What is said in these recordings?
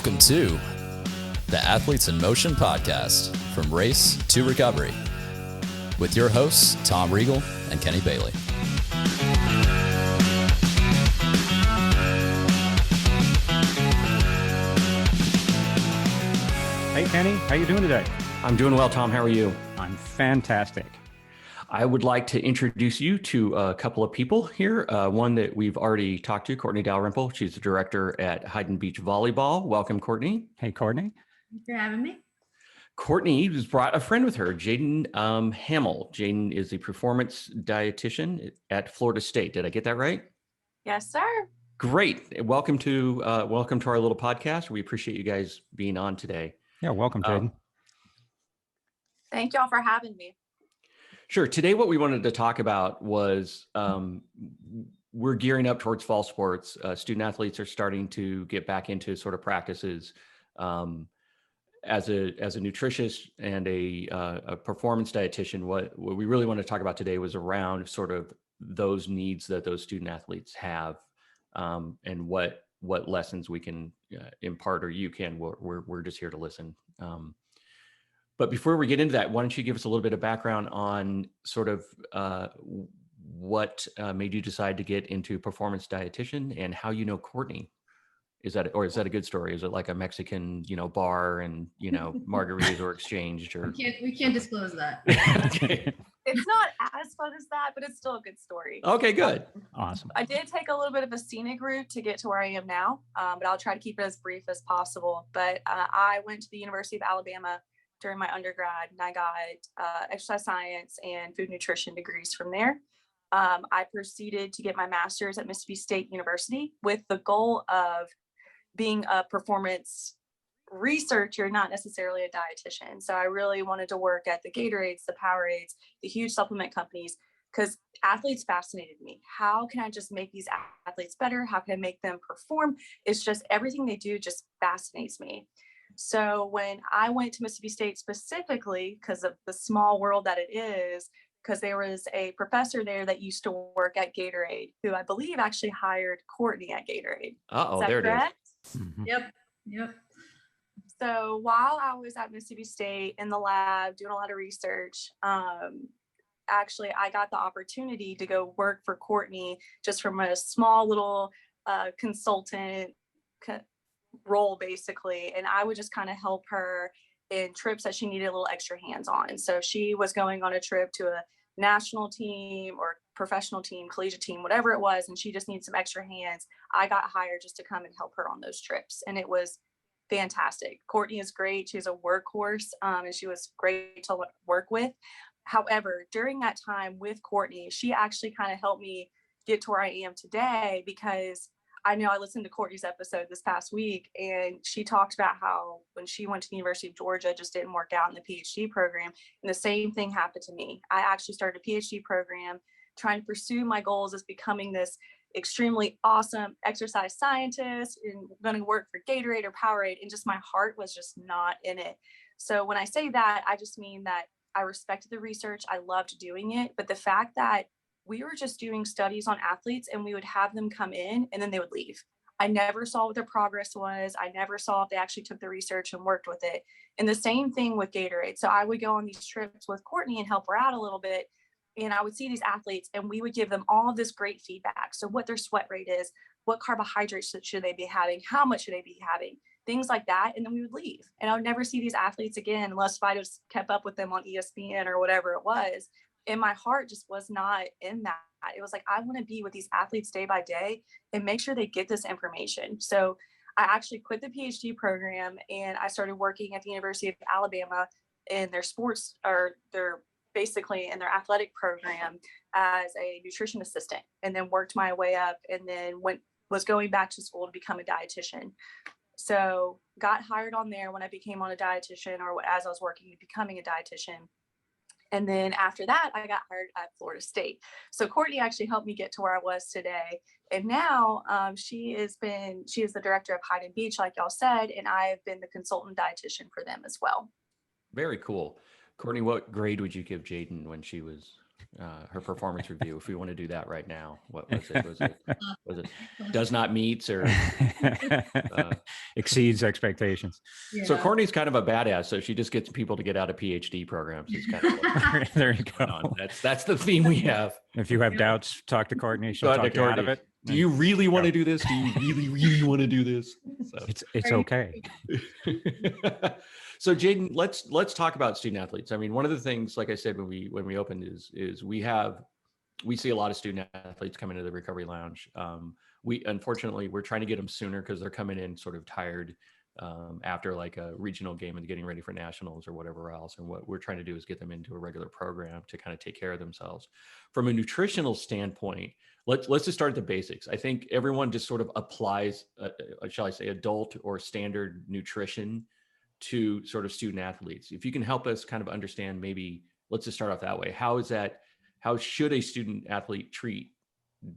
Welcome to the Athletes in Motion podcast, from race to recovery, with your hosts, Tom Riegel and Kenny Bailey. Hey, Kenny, how you doing today? I'm doing well, Tom. How are you? I'm fantastic. I would like to introduce you to a couple of people here. One that we've already talked to, Kortney Dalrymple. She's the director at Hayden Beach Volleyball. Welcome, Kortney. Hey, Kortney. Thanks for having me. Kortney has brought a friend with her, Jaden Hamil. Jaden is a performance dietitian at Florida State. Did I get that right? Yes, sir. Great. Welcome to our little podcast. We appreciate you guys being on today. Yeah, welcome, Jaden. Thank y'all for having me. Sure. Today, what we wanted to talk about was we're gearing up towards fall sports. Student athletes are starting to get back into sort of practices. As a nutritionist and a performance dietitian, what we really want to talk about today was around sort of those needs that those student athletes have, and what lessons we can impart, or you can. We're just here to listen. But before we get into that, why don't you give us a little bit of background on sort of what made you decide to get into performance dietitian, and how you know Kortney? Is that a good story? Is it like a Mexican, bar and, margaritas were exchanged? Or We can't disclose that. Okay. It's not as fun as that, but it's still a good story. Okay, good. Awesome. I did take a little bit of a scenic route to get to where I am now, but I'll try to keep it as brief as possible. But I went to the University of Alabama during my undergrad, and I got exercise science and food nutrition degrees from there. I proceeded to get my master's at Mississippi State University with the goal of being a performance researcher, not necessarily a dietitian. So I really wanted to work at the Gatorades, the Powerades, the huge supplement companies, because athletes fascinated me. How can I just make these athletes better? How can I make them perform? It's just everything they do just fascinates me. So when I went to Mississippi State specifically, because of the small world that it is, because there was a professor there that used to work at Gatorade, who I believe actually hired Kortney at Gatorade. Uh-oh, there correct? it is. Mm-hmm. Yep. So while I was at Mississippi State in the lab doing a lot of research, actually I got the opportunity to go work for Kortney just from a small little consultant role, basically. And I would just kind of help her in trips that she needed a little extra hands on. And so she was going on a trip to a national team or professional team, collegiate team, whatever it was, and she just needs some extra hands. I got hired just to come and help her on those trips, and it was fantastic. Kortney is great. She's a workhorse, and she was great to work with. However, during that time with Kortney, she actually kind of helped me get to where I am today, because I know I listened to Kortney's episode this past week, and she talked about how when she went to the University of Georgia, it just didn't work out in the PhD program. And the same thing happened to me. I actually started a PhD program trying to pursue my goals as becoming this extremely awesome exercise scientist and going to work for Gatorade or Powerade. And just my heart was just not in it. So when I say that, I just mean that I respected the research. I loved doing it. But the fact that we were just doing studies on athletes and we would have them come in and then they would leave. I never saw what their progress was. I never saw if they actually took the research and worked with it. And the same thing with Gatorade. So I would go on these trips with Kortney and help her out a little bit. And I would see these athletes and we would give them all of this great feedback. So what their sweat rate is, what carbohydrates should they be having, how much should they be having, things like that. And then we would leave. And I would never see these athletes again unless I just kept up with them on ESPN or whatever it was. And my heart just was not in that. It was like, I want to be with these athletes day by day and make sure they get this information. So I actually quit the PhD program and I started working at the University of Alabama in their sports, or their basically in their athletic program as a nutrition assistant, and then worked my way up, and then was going back to school to become a dietitian. So got hired on there when I became on a dietitian, or as I was working to becoming a dietitian. And then after that, I got hired at Florida State. So Kortney actually helped me get to where I was today. And now she is the director of Hayden Beach, like y'all said, and I have been the consultant dietitian for them as well. Very cool. Kortney, what grade would you give Jaden when she was her performance review. If we want to do that right now, what was it? Was it does not meet or exceeds expectations? Yeah. So Kortney's kind of a badass. So she just gets people to get out of PhD programs. It's kind of There you going go. on. That's the theme we have. If you have doubts, talk to Kortney. She'll Talk to talk you out of Kortney. it. Do you really want to do this? Do you really want to do this? So. It's okay. So Jaden, let's talk about student athletes. I mean, one of the things, like I said, when we opened is we see a lot of student athletes come into the recovery lounge. Unfortunately, we're trying to get them sooner because they're coming in sort of tired after like a regional game and getting ready for nationals or whatever else. And what we're trying to do is get them into a regular program to kind of take care of themselves. From a nutritional standpoint, let's just start at the basics. I think everyone just sort of applies, shall I say, adult or standard nutrition to sort of student athletes. If you can help us kind of understand, maybe let's just start off that way. How should a student athlete treat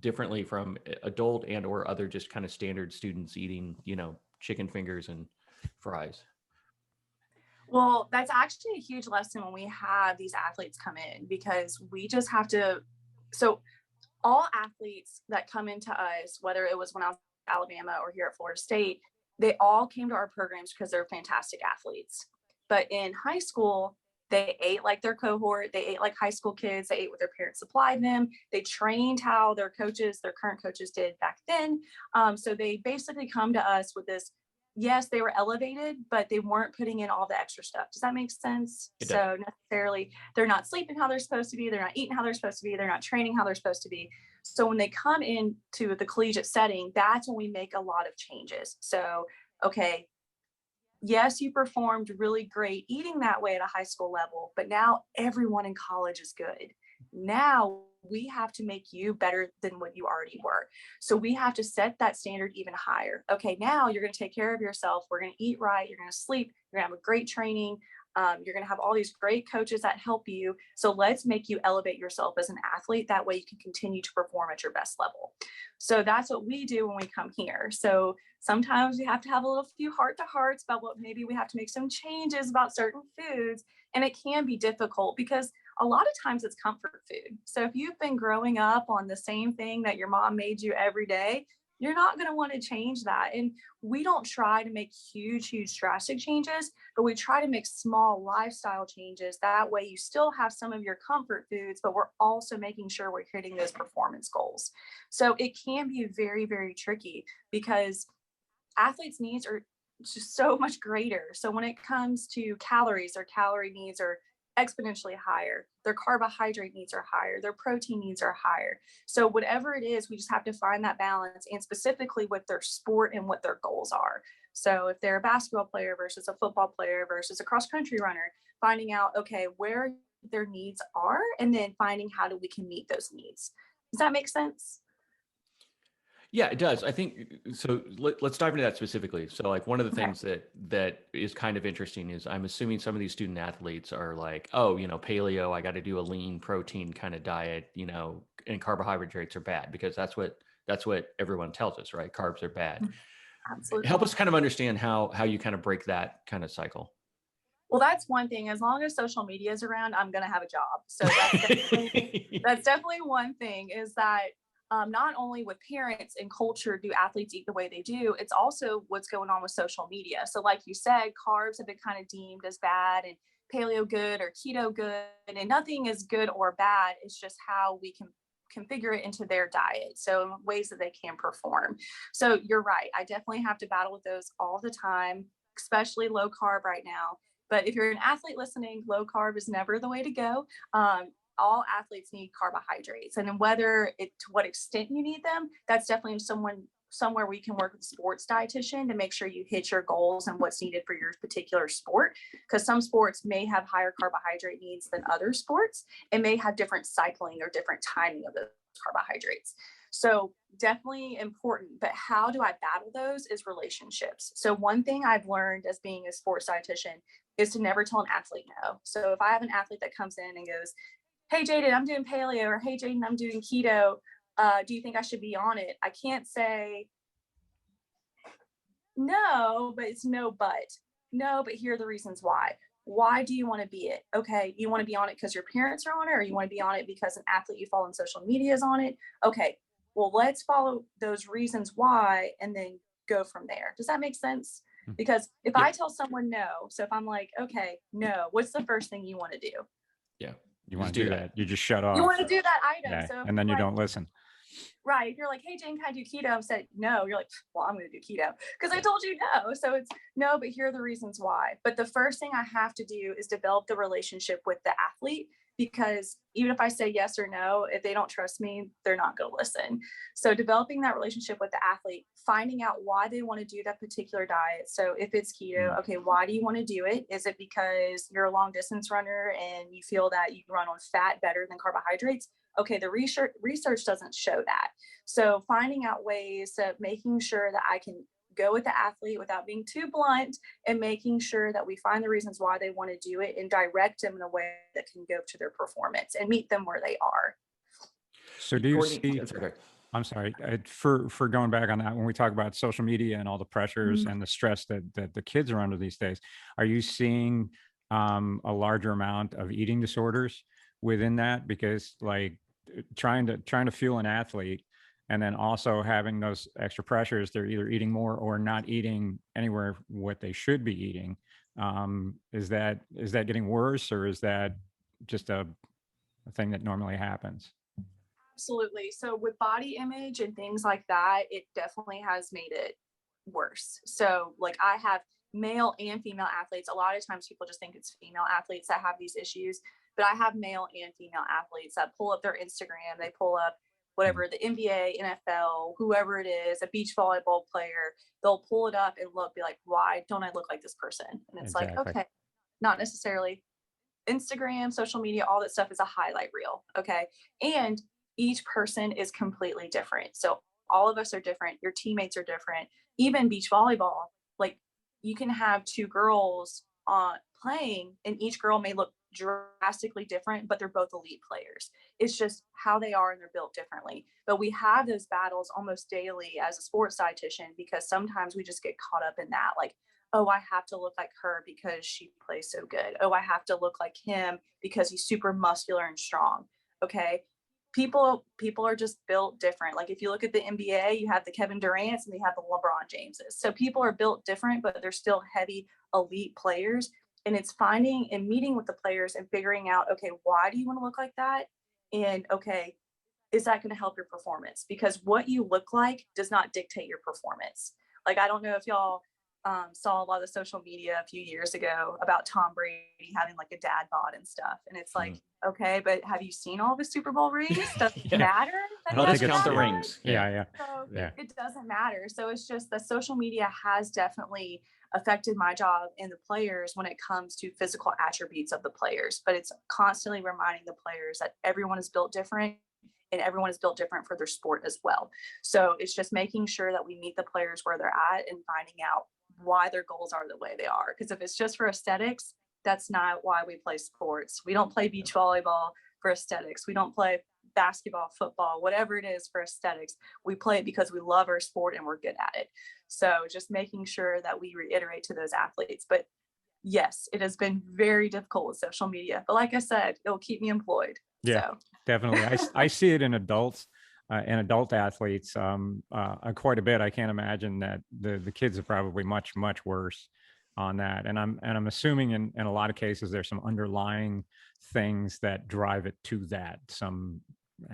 differently from adult and or other just kind of standard students eating, chicken fingers and fries? Well, that's actually a huge lesson when we have these athletes come in, because we just have to. So all athletes that come into us, whether it was when I was at Alabama or here at Florida State, they all came to our programs because they're fantastic athletes. But in high school, they ate like their cohort. They ate like high school kids. They ate what their parents supplied them. They trained how their current coaches did back then. So they basically come to us with this. Yes, they were elevated, but they weren't putting in all the extra stuff. Does that make sense? It does. So necessarily, they're not sleeping how they're supposed to be. They're not eating how they're supposed to be. They're not training how they're supposed to be. So when they come into the collegiate setting, that's when we make a lot of changes. So, okay, yes, you performed really great eating that way at a high school level, but now everyone in college is good. Now we have to make you better than what you already were. So we have to set that standard even higher. Okay, now you're going to take care of yourself. We're going to eat right. You're going to sleep. You're going to have a great training. You're going to have all these great coaches that help you. So let's make you elevate yourself as an athlete. That way you can continue to perform at your best level. So that's what we do when we come here. So sometimes we have to have a little few heart-to-hearts about what maybe we have to make some changes about certain foods. And it can be difficult because a lot of times it's comfort food. So if you've been growing up on the same thing that your mom made you every day, you're not going to want to change that. And we don't try to make huge drastic changes, but we try to make small lifestyle changes. That way you still have some of your comfort foods, but we're also making sure we're hitting those performance goals. So it can be very, very tricky because athletes' needs are just so much greater. So when it comes to calories, their calorie needs are exponentially higher. Their carbohydrate needs are higher. Their protein needs are higher. So whatever it is, we just have to find that balance, and specifically with their sport and what their goals are. So if they're a basketball player versus a football player versus a cross country runner, finding out, okay, where their needs are, and then finding how we can meet those needs. Does that make sense? Yeah, it does. I think so. Let's dive into that specifically. So like one of the things that is kind of interesting is I'm assuming some of these student athletes are like, oh, paleo, I got to do a lean protein kind of diet, and carbohydrates are bad because that's what everyone tells us, right? Carbs are bad. Absolutely. Help us kind of understand how you kind of break that kind of cycle. Well, that's one thing. As long as social media is around, I'm going to have a job. So that's definitely one thing, is that not only with parents and culture do athletes eat the way they do, it's also what's going on with social media. So like you said, carbs have been kind of deemed as bad and paleo good or keto good, and nothing is good or bad. It's just how we can configure it into their diet. So in ways that they can perform. So you're right. I definitely have to battle with those all the time, especially low carb right now. But if you're an athlete listening, low carb is never the way to go. All athletes need carbohydrates, and whether to what extent you need them, that's definitely somewhere we can work with a sports dietitian to make sure you hit your goals and what's needed for your particular sport. Because some sports may have higher carbohydrate needs than other sports, and may have different cycling or different timing of those carbohydrates. So definitely important, but how do I battle those is relationships. So one thing I've learned as being a sports dietitian is to never tell an athlete no. So if I have an athlete that comes in and goes, hey, Jaden, I'm doing paleo, or hey, Jaden, I'm doing keto. Do you think I should be on it? I can't say no, but it's no, but here are the reasons why. why do you want to be it? Okay, you want to be on it because your parents are on it, or you want to be on it because an athlete you follow on social media is on it? Okay, well, let's follow those reasons why and then go from there. Does that make sense? Because if I tell someone no, so if I'm like, okay, no, what's the first thing you want to do? Yeah. You want to do that. You just shut off. You want to do that item. Yeah. So And then you don't listen. Right. You're like, hey, Jane, can I do keto? I said, no. You're like, well, I'm going to do keto because I told you no. So it's no, but here are the reasons why. But the first thing I have to do is develop the relationship with the athlete, because even if I say yes or no, if they don't trust me, they're not going to listen. So developing that relationship with the athlete, finding out why they want to do that particular diet. So if it's keto, okay, why do you want to do it? Is it because you're a long distance runner and you feel that you run on fat better than carbohydrates? Okay, the research doesn't show that. So finding out ways of making sure that I can go with the athlete without being too blunt, and making sure that we find the reasons why they want to do it and direct them in a way that can go to their performance and meet them where they are. So do you see, I'm sorry, for going back on that, when we talk about social media and all the pressures and the stress that the kids are under these days, are you seeing a larger amount of eating disorders within that? Because like trying to fuel an athlete and then also having those extra pressures, they're either eating more or not eating anywhere what they should be eating. Is that getting worse, or is that just a thing that normally happens? Absolutely. So with body image and things like that, it definitely has made it worse. So like I have male and female athletes. A lot of times people just think it's female athletes that have these issues, but I have male and female athletes that pull up their Instagram, they pull up whatever, the NBA, NFL, whoever it is, a beach volleyball player, they'll pull it up and look, be like, why don't I look like this person? And it's like, okay, not necessarily. Instagram, social media, all that stuff is a highlight reel. Okay. And each person is completely different. So all of us are different. Your teammates are different. Even beach volleyball, like you can have two girls playing and each girl may look drastically different, but they're both elite players. It's just how they are and they're built differently. But we have those battles almost daily as a sports dietitian, because sometimes we just get caught up in that. Like, oh, I have to look like her because she plays so good. Oh, I have to look like him because he's super muscular and strong. Okay. People are just built different. Like if you look at the NBA, you have the Kevin Durant's and you have the LeBron Jameses. So people are built different, but they're still heavy elite players. And it's finding and meeting with the players and figuring out, okay, why do you want to look like that? And okay, is that going to help your performance? Because what you look like does not dictate your performance. Like, I don't know if y'all saw a lot of the social media a few years ago about Tom Brady having like a dad bod and stuff. And it's like, okay, but have you seen all the Super Bowl rings? Does it matter? Let us count the rings. So it doesn't matter. So it's just that social media has definitely affected my job and the players when it comes to physical attributes of the players. But it's constantly reminding the players that everyone is built different and everyone is built different for their sport as well. So it's just making sure that we meet the players where they're at and finding out why their goals are the way they are. Because if it's just for aesthetics, that's not why we play sports. We don't play beach volleyball for aesthetics. We don't play basketball, football, whatever it is for aesthetics. We play it because we love our sport and we're good at it. So just making sure that we reiterate to those athletes. But yes, it has been very difficult with social media. But like I said, it'll keep me employed. Yeah, so. Definitely. I see it in adults and adult athletes quite a bit. I can't imagine that the kids are probably much worse on that. And I'm assuming in a lot of cases there's some underlying things that drive it to that. Some,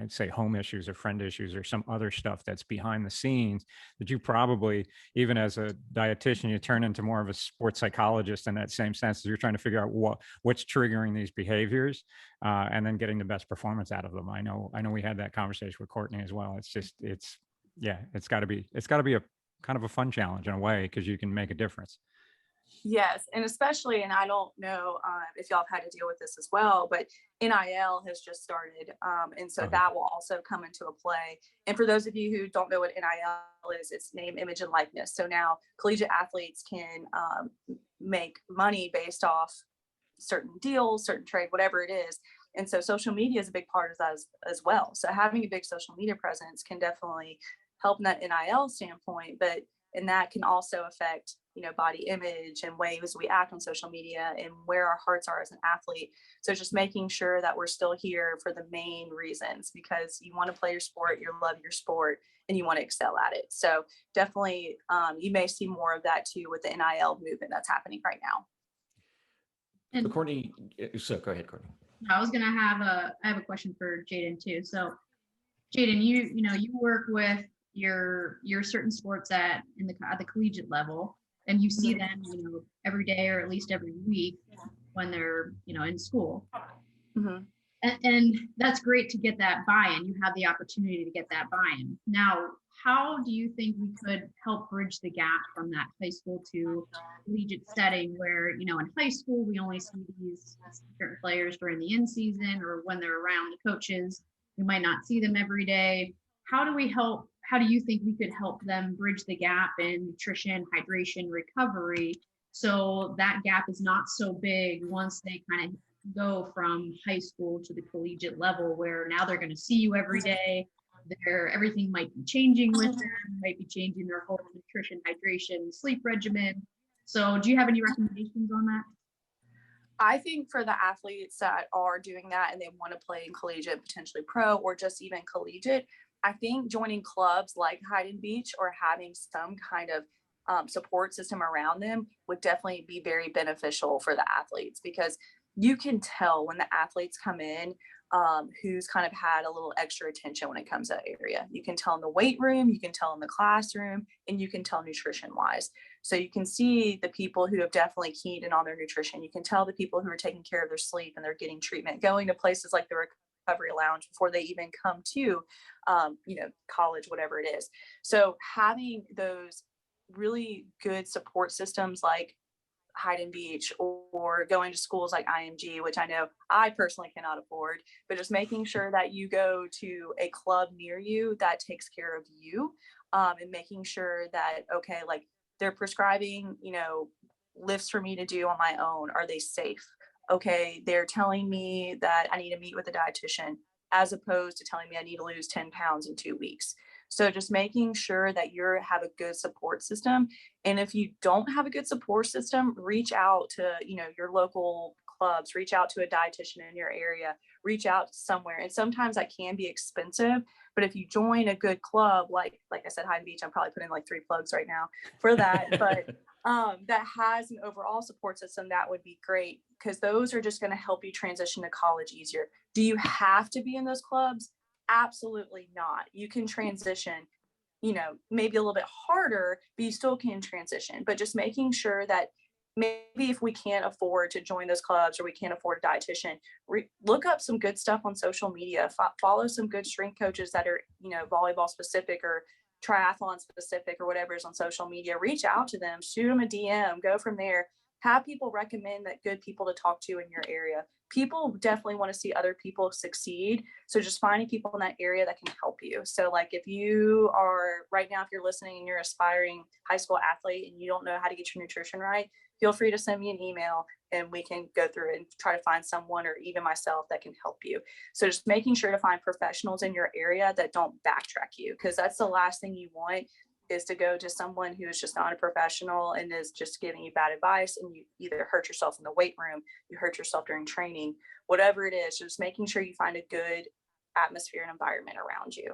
I'd say, home issues or friend issues or some other stuff that's behind the scenes that you probably, even as a dietitian, you turn into more of a sports psychologist in that same sense, as you're trying to figure out what's triggering these behaviors and then getting the best performance out of them. I know we had that conversation with Kortney as well. It's got to be a kind of a fun challenge in a way, because you can make a difference. Yes. And especially, and I don't know if y'all have had to deal with this as well, but NIL has just started. And so that will also come into a play. And for those of you who don't know what NIL is, it's name, image, and likeness. So now collegiate athletes can make money based off certain deals, certain trade, whatever it is. And so social media is a big part of that as well. So having a big social media presence can definitely help in that NIL standpoint, and that can also affect body image and ways we act on social media and where our hearts are as an athlete. So just making sure that we're still here for the main reasons, because you want to play your sport, you love your sport, and you want to excel at it. So definitely you may see more of that too with the NIL movement that's happening right now. So Kortney, so go ahead, Kortney. I was gonna I have a question for Jaden too. So Jaden, you work with your certain sports at the collegiate level, and you see them every day or at least every week when they're in school. Mm-hmm. And that's great to get that buy-in. You have the opportunity to get that buy-in. Now, how do you think we could help bridge the gap from that high school to collegiate setting where, in high school, we only see these certain players during the in-season or when they're around the coaches. We might not see them every day. How do you think we could help them bridge the gap in nutrition, hydration, recovery, so that gap is not so big once they kind of go from high school to the collegiate level, where now they're going to see you every day. Everything might be changing with them, might be changing their whole nutrition, hydration, sleep regimen. So do you have any recommendations on that? I think for the athletes that are doing that and they want to play in collegiate, potentially pro, or just even collegiate, I think joining clubs like Hayden Beach or having some kind of support system around them would definitely be very beneficial for the athletes, because you can tell when the athletes come in who's kind of had a little extra attention when it comes to that area. You can tell in the weight room, you can tell in the classroom, and you can tell nutrition wise. So you can see the people who have definitely keyed in on their nutrition. You can tell the people who are taking care of their sleep and they're getting treatment, going to places like the recovery lounge before they even come to college, whatever it is. So having those really good support systems like Hayden Beach or going to schools like IMG, which I know I personally cannot afford, but just making sure that you go to a club near you that takes care of you, and making sure that, okay, like they're prescribing, lifts for me to do on my own. Are they safe? Okay, they're telling me that I need to meet with a dietitian as opposed to telling me I need to lose 10 pounds in 2 weeks. So just making sure that you have a good support system. And if you don't have a good support system, reach out to, your local clubs, reach out to a dietitian in your area, reach out somewhere. And sometimes that can be expensive, but if you join a good club, like I said, Hayden Beach, I'm probably putting like 3 plugs right now for that, but that has an overall support system, that would be great, because those are just going to help you transition to college easier. Do you have to be in those clubs? Absolutely not. You can transition, maybe a little bit harder, but you still can transition. But just making sure that maybe if we can't afford to join those clubs or we can't afford a dietitian, look up some good stuff on social media, follow some good strength coaches that are, volleyball specific or triathlon specific or whatever is on social media. Reach out to them, shoot them a DM, go from there. Have people recommend that good people to talk to in your area. People definitely want to see other people succeed. So just finding people in that area that can help you. So like if you are right now, if you're listening and you're aspiring high school athlete and you don't know how to get your nutrition right, feel free to send me an email and we can go through and try to find someone or even myself that can help you. So just making sure to find professionals in your area that don't backtrack you, because that's the last thing you want, is to go to someone who is just not a professional and is just giving you bad advice, and you either hurt yourself in the weight room, you hurt yourself during training, whatever it is. Just making sure you find a good atmosphere and environment around you.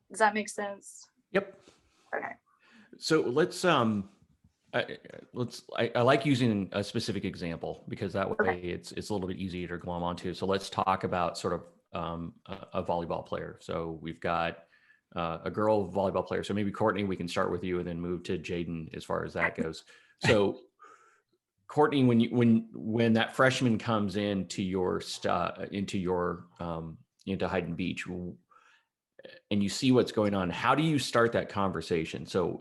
Does that make sense? Yep. Okay. So let's I like using a specific example, because that way it's a little bit easier to glom onto. So let's talk about sort of a volleyball player. So we've got a girl volleyball player. So maybe Kortney, we can start with you and then move to Jaden as far as that goes. So Kortney, when that freshman comes into your into Hayden Beach, and you see what's going on, how do you start that conversation? So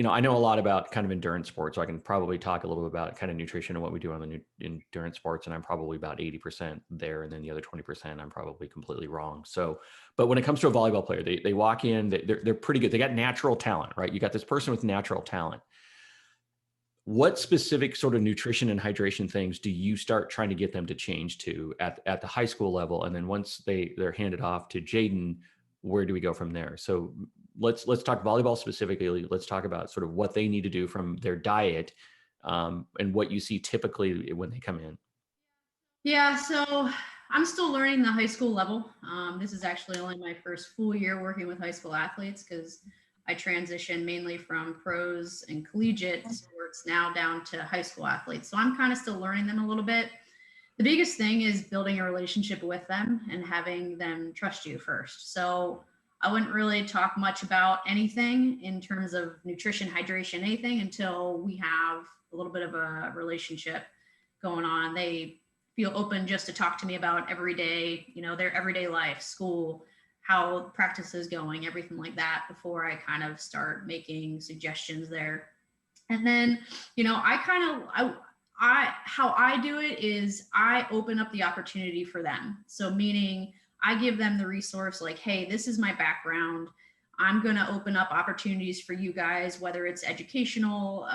I know a lot about kind of endurance sports, so I can probably talk a little bit about kind of nutrition and what we do on the endurance sports. And I'm probably about 80% there. And then the other 20%, I'm probably completely wrong. So, but when it comes to a volleyball player, they walk in, they're pretty good. They got natural talent, right? You got this person with natural talent. What specific sort of nutrition and hydration things do you start trying to get them to change to at the high school level? And then once they're handed off to Jaden, where do we go from there? So let's talk volleyball specifically. Let's talk about sort of what they need to do from their diet, and what you see typically when they come in. Yeah, so I'm still learning the high school level. This is actually only my first full year working with high school athletes because I transitioned mainly from pros and collegiate sports now down to high school athletes. So I'm kind of still learning them a little bit. The biggest thing is building a relationship with them and having them trust you first. So I wouldn't really talk much about anything in terms of nutrition, hydration, anything until we have a little bit of a relationship going on. They feel open just to talk to me about everyday, their everyday life, school, how practice is going, everything like that before I kind of start making suggestions there. And then, how I do it is I open up the opportunity for them. So meaning I give them the resource like, hey, this is my background. I'm going to open up opportunities for you guys, whether it's educational,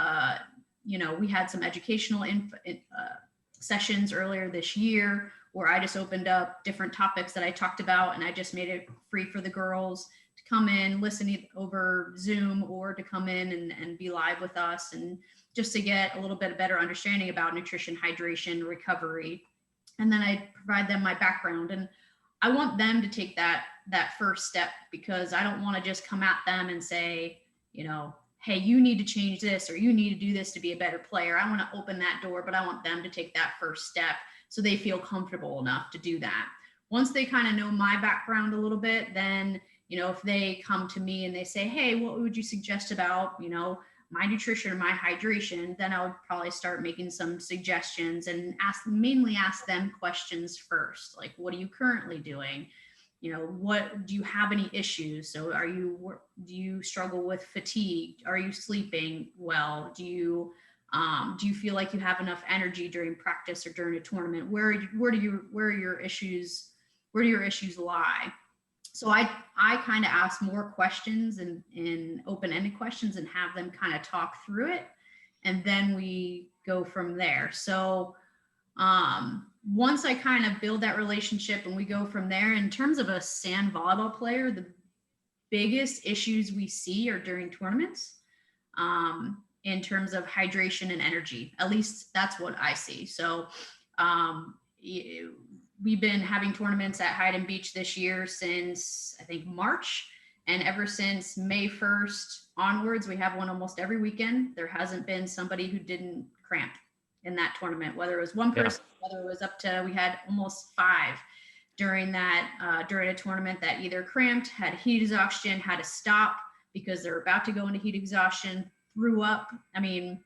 we had some educational sessions earlier this year where I just opened up different topics that I talked about and I just made it free for the girls to come in, listen over Zoom or to come in and be live with us and just to get a little bit better understanding about nutrition, hydration, recovery. And then I provide them my background and I want them to take that first step because I don't want to just come at them and say, hey, you need to change this or you need to do this to be a better player. I want to open that door, but I want them to take that first step so they feel comfortable enough to do that. Once they kind of know my background a little bit, then, if they come to me and they say, hey, what would you suggest about, my nutrition or my hydration, then I would probably start making some suggestions and mainly ask them questions first. Like, what are you currently doing? What do you have any issues? So do you struggle with fatigue? Are you sleeping well? Do you feel like you have enough energy during practice or during a tournament? Where do your issues lie? So I kind of ask more questions and open-ended questions and have them kind of talk through it. And then we go from there. So once I kind of build that relationship and we go from there, in terms of a sand volleyball player, the biggest issues we see are during tournaments in terms of hydration and energy. At least that's what I see. So we've been having tournaments at Hyden Beach this year since I think March. And ever since May 1st onwards, we have one almost every weekend. There hasn't been somebody who didn't cramp in that tournament, whether it was one person, whether it was up to, we had almost 5 during a tournament that either cramped, had heat exhaustion, had to stop because they're about to go into heat exhaustion, threw up. I mean,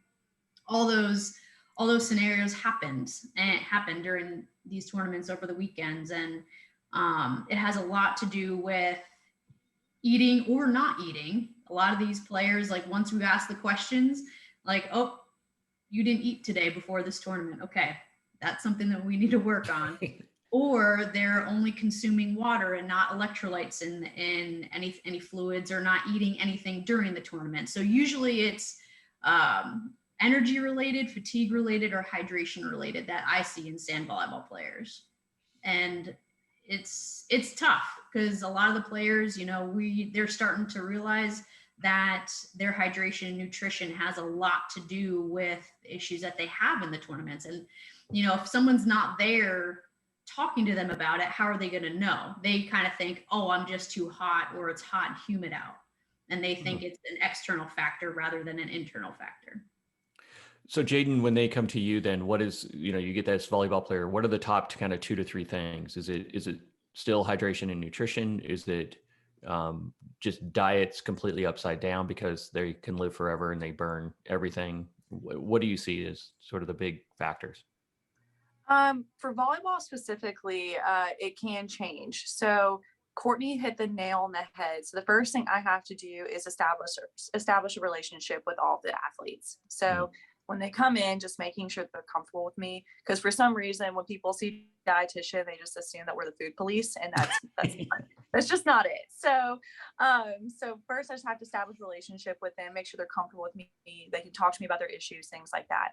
all those scenarios happened during these tournaments over the weekends. And it has a lot to do with eating or not eating. A lot of these players, like once we ask the questions, like, oh, you didn't eat today before this tournament. Okay, that's something that we need to work on. Or they're only consuming water and not electrolytes in any fluids, or not eating anything during the tournament. So usually it's energy related, fatigue related, or hydration related that I see in sand volleyball players. And it's tough because a lot of the players, they're starting to realize that their hydration and nutrition has a lot to do with the issues that they have in the tournaments. And, if someone's not there talking to them about it, how are they going to know? They kind of think, oh, I'm just too hot, or it's hot and humid out. And they think it's an external factor rather than an internal factor. So Jaden, when they come to you, then what is, you get this volleyball player, what are the top kind of 2 to 3 things? Is it still hydration and nutrition? Is it just diets completely upside down because they can live forever and they burn everything? What do you see as sort of the big factors? For volleyball specifically, it can change. So Kortney hit the nail on the head. So the first thing I have to do is establish a relationship with all the athletes. So when they come in, just making sure they're comfortable with me, because for some reason when people see dietitian, they just assume that we're the food police, and that's just not it. So first I just have to establish a relationship with them, make sure they're comfortable with me, they can talk to me about their issues, things like that.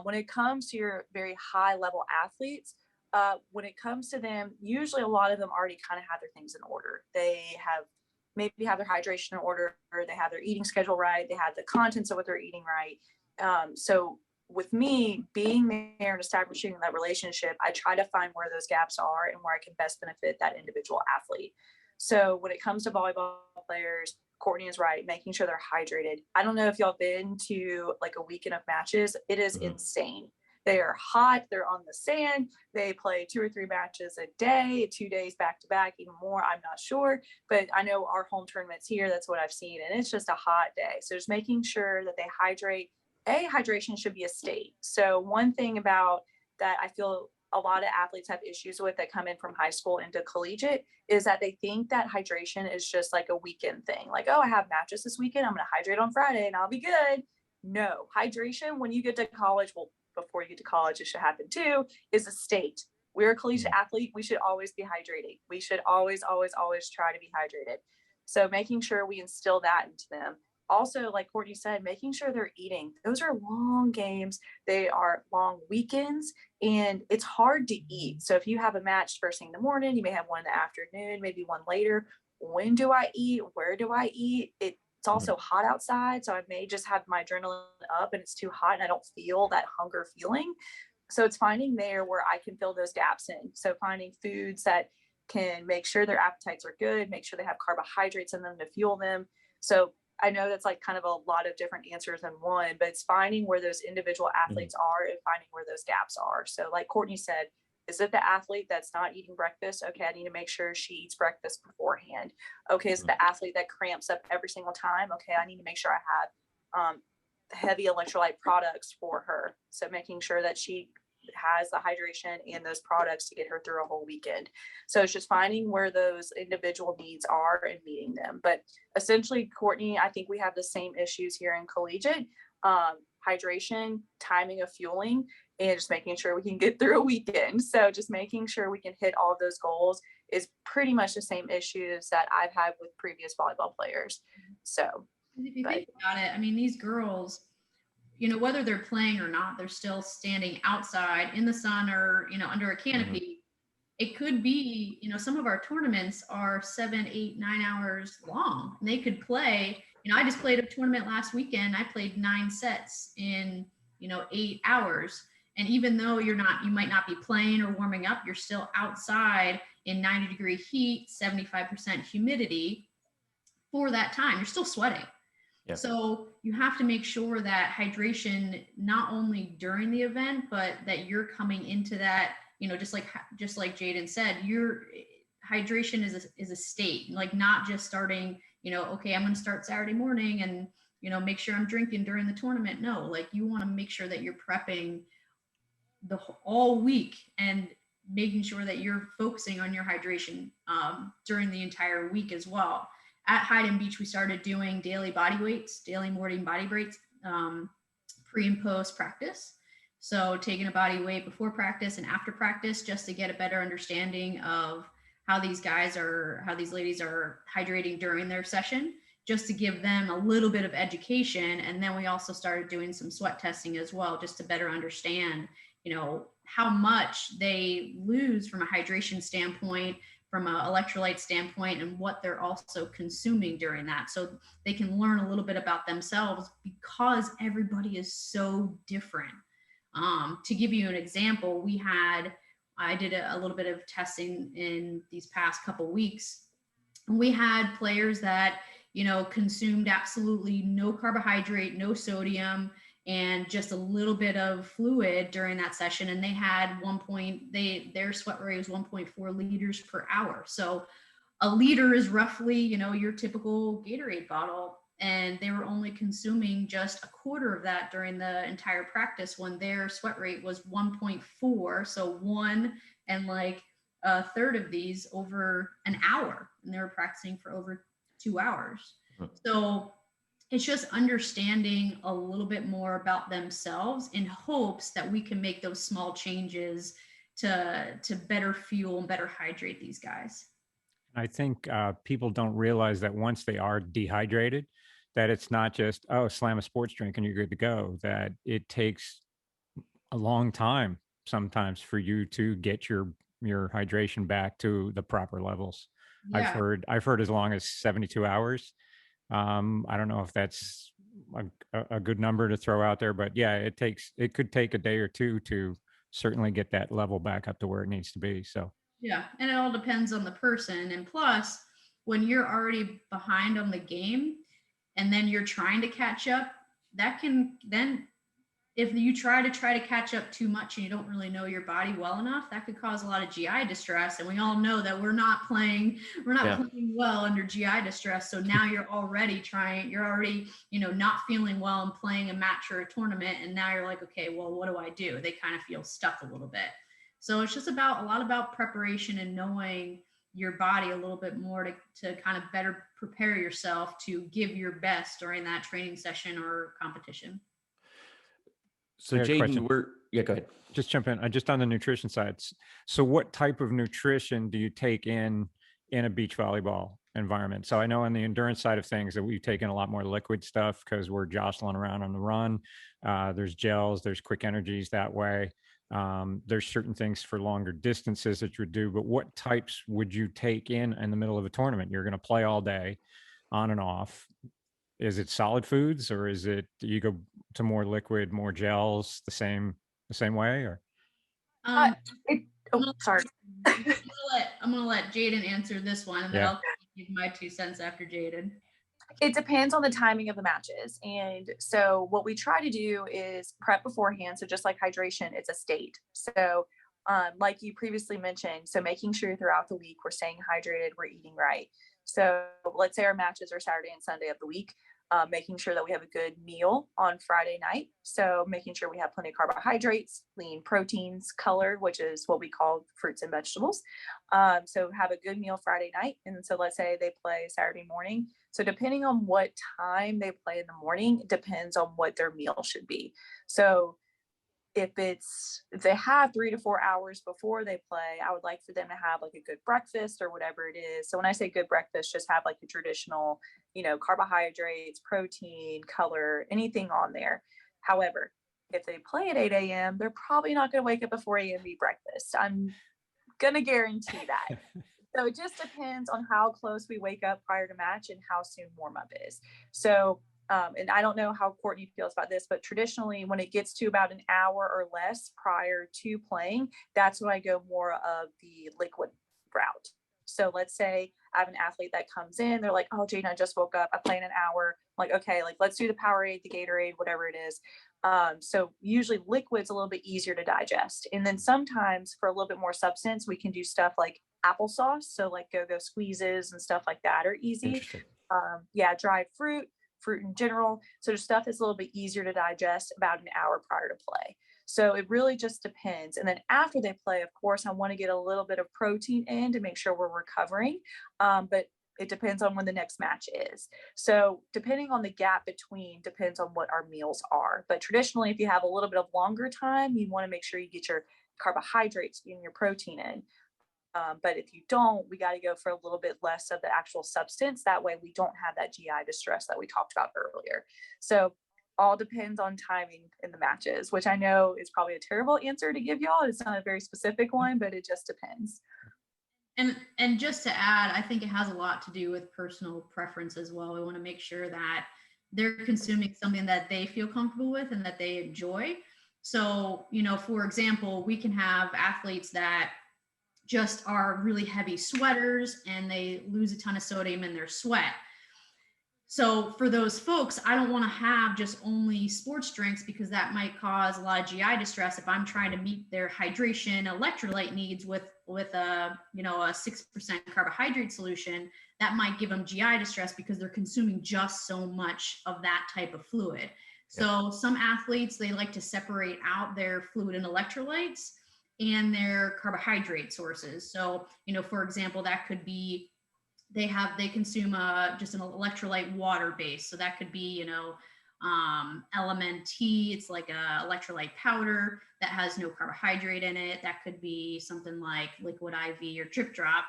When it comes to your very high level athletes, when it comes to them, usually a lot of them already kind of have their things in order. They have maybe have their hydration in order, or they have their eating schedule right, they have the contents of what they're eating right. So with me being there and establishing that relationship, I try to find where those gaps are and where I can best benefit that individual athlete. So when it comes to volleyball players, Kortney is right, making sure they're hydrated. I don't know if y'all been to like a weekend of matches. It is insane. They are hot. They're on the sand. They play 2 or 3 matches a day, 2 days back to back, even more. I'm not sure, but I know our home tournaments here, that's what I've seen. And it's just a hot day. So just making sure that they hydrate. Hydration should be a state. So one thing about that I feel a lot of athletes have issues with that come in from high school into collegiate is that they think that hydration is just like a weekend thing. Like, oh, I have matches this weekend, I'm going to hydrate on Friday and I'll be good. No, hydration when you get to college, well, before you get to college, it should happen too, is a state. We're a collegiate athlete. We should always be hydrating. We should always, always, always try to be hydrated. So making sure we instill that into them. Also, like Kortney said, making sure they're eating. Those are long games. They are long weekends, and it's hard to eat. So if you have a match first thing in the morning, you may have one in the afternoon, maybe one later. When do I eat? Where do I eat? It's also hot outside, so I may just have my adrenaline up and it's too hot and I don't feel that hunger feeling. So it's finding there where I can fill those gaps in. So finding foods that can make sure their appetites are good, make sure they have carbohydrates in them to fuel them. So I know that's like kind of a lot of different answers in one, but it's finding where those individual athletes are and finding where those gaps are. So like Kortney said, is it the athlete that's not eating breakfast? Okay, I need to make sure she eats breakfast beforehand. Okay, is it the athlete that cramps up every single time? Okay, I need to make sure I have heavy electrolyte products for her. So making sure that she has the hydration and those products to get her through a whole weekend. So it's just finding where those individual needs are and meeting them. But essentially, Kortney, I think we have the same issues here in collegiate. Hydration, timing of fueling, and just making sure we can get through a weekend. So just making sure we can hit all of those goals is pretty much the same issues that I've had with previous volleyball players. So if you think about it, I mean, these girls, you know, whether they're playing or not, they're still standing outside in the sun or, you know, under a canopy. It could be, you know, some of our tournaments are 7, 8, 9 hours long, and they could play. You know, I just played a tournament last weekend. I played 9 sets in, you know, 8 hours. And even though you might not be playing or warming up, you're still outside in 90-degree heat, 75% humidity for that time. You're still sweating. Yeah. So you have to make sure that hydration, not only during the event, but that you're coming into that, you know, just like Jaden said, your hydration is a state, like not just starting, you know, okay, I'm going to start Saturday morning and, you know, make sure I'm drinking during the tournament. No, like you want to make sure that you're prepping all week and making sure that you're focusing on your hydration during the entire week as well. At Hyden Beach, we started doing daily body weights, daily morning body weights, pre and post practice. So taking a body weight before practice and after practice, just to get a better understanding of how these ladies are hydrating during their session, just to give them a little bit of education. And then we also started doing some sweat testing as well, just to better understand, you know, how much they lose from a hydration standpoint, from an electrolyte standpoint, and what they're also consuming during that. So they can learn a little bit about themselves, because everybody is so different. To give you an example, I did a little bit of testing in these past couple weeks. We had players that, you know, consumed absolutely no carbohydrate, no sodium, and just a little bit of fluid during that session. And they had their sweat rate was 1.4 liters per hour. So a liter is roughly, you know, your typical Gatorade bottle. And they were only consuming just a quarter of that during the entire practice, when their sweat rate was 1.4. So 1 and like a third of these over an hour. And they were practicing for over 2 hours. So it's just understanding a little bit more about themselves in hopes that we can make those small changes to better fuel and better hydrate these guys. I think people don't realize that once they are dehydrated, that it's not just, oh, slam a sports drink and you're good to go, that it takes a long time sometimes for you to get your hydration back to the proper levels. Yeah. I've heard as long as 72 hours. I don't know if that's a good number to throw out there, but yeah, it could take a day or two to certainly get that level back up to where it needs to be. So Yeah, and it all depends on the person. And plus, when you're already behind on the game and then you're trying to catch up, that can then, if you try to catch up too much and you don't really know your body well enough, that could cause a lot of GI distress. And we all know that we're not playing well under GI distress. So now you're already, not feeling well and playing a match or a tournament. And now you're like, okay, well, what do I do? They kind of feel stuck a little bit. So it's just a lot about preparation and knowing your body a little bit more to kind of better prepare yourself to give your best during that training session or competition. So Jaden, go ahead. Just jump in. Just on the nutrition side. So what type of nutrition do you take in a beach volleyball environment? So I know on the endurance side of things that we've taken a lot more liquid stuff because we're jostling around on the run. There's gels, there's quick energies that way. There's certain things for longer distances that you would do, but what types would you take in the middle of a tournament? You're going to play all day on and off. Is it solid foods, or is it, do you go to more liquid, more gels the same way, or? Sorry. I'm gonna let Jaden answer this one, and then Yeah. I'll give my 2 cents after Jaden. It depends on the timing of the matches. And so what we try to do is prep beforehand. So just like hydration, it's a state. So like you previously mentioned, so making sure throughout the week we're staying hydrated, we're eating right. So let's say our matches are Saturday and Sunday of the week, making sure that we have a good meal on Friday night. So making sure we have plenty of carbohydrates, lean proteins, colored, which is what we call fruits and vegetables. So have a good meal Friday night. And so let's say they play Saturday morning. So depending on what time they play in the morning, it depends on what their meal should be. So if they have 3 to 4 hours before they play, I would like for them to have like a good breakfast or whatever it is. So when I say good breakfast, just have like the traditional, carbohydrates, protein, color, anything on there. However, if they play at 8 a.m., they're probably not going to wake up at 4 a.m. to eat breakfast. I'm going to guarantee that. So it just depends on how close we wake up prior to match and how soon warm up is. So and I don't know how Kortney feels about this, but traditionally when it gets to about an hour or less prior to playing, that's when I go more of the liquid route. So let's say I have an athlete that comes in, they're like, oh, Jaden, I just woke up, I play in an hour. I'm like, okay, like let's do the Powerade, the Gatorade, whatever it is. So usually liquid's a little bit easier to digest. And then sometimes for a little bit more substance, we can do stuff like applesauce. So like go-go squeezes and stuff like that are easy. Dried fruit in general. So just stuff that's a little bit easier to digest about an hour prior to play. So it really just depends. And then after they play, of course, I want to get a little bit of protein in to make sure we're recovering. But it depends on when the next match is. So depending on the gap between depends on what our meals are. But traditionally, if you have a little bit of longer time, you want to make sure you get your carbohydrates and your protein in. But if you don't, we got to go for a little bit less of the actual substance. That way we don't have that GI distress that we talked about earlier. So all depends on timing in the matches, which I know is probably a terrible answer to give y'all. It's not a very specific one, but it just depends. And just to add, I think it has a lot to do with personal preference as well. We want to make sure that they're consuming something that they feel comfortable with and that they enjoy. So, for example, we can have athletes that just are really heavy sweaters and they lose a ton of sodium in their sweat. So for those folks, I don't want to have just only sports drinks because that might cause a lot of GI distress if I'm trying to meet their hydration electrolyte needs with a 6% carbohydrate solution. That might give them GI distress because they're consuming just so much of that type of fluid. So some athletes, they like to separate out their fluid and electrolytes and their carbohydrate sources. So, for example, that could be they consume just an electrolyte water base. So that could be, LMNT. It's like a electrolyte powder that has no carbohydrate in it. That could be something like liquid IV or drip drop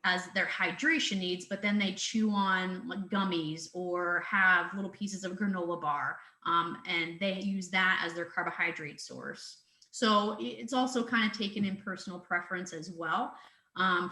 as their hydration needs, but then they chew on like gummies or have little pieces of granola bar, and they use that as their carbohydrate source. So it's also kind of taken in personal preference as well.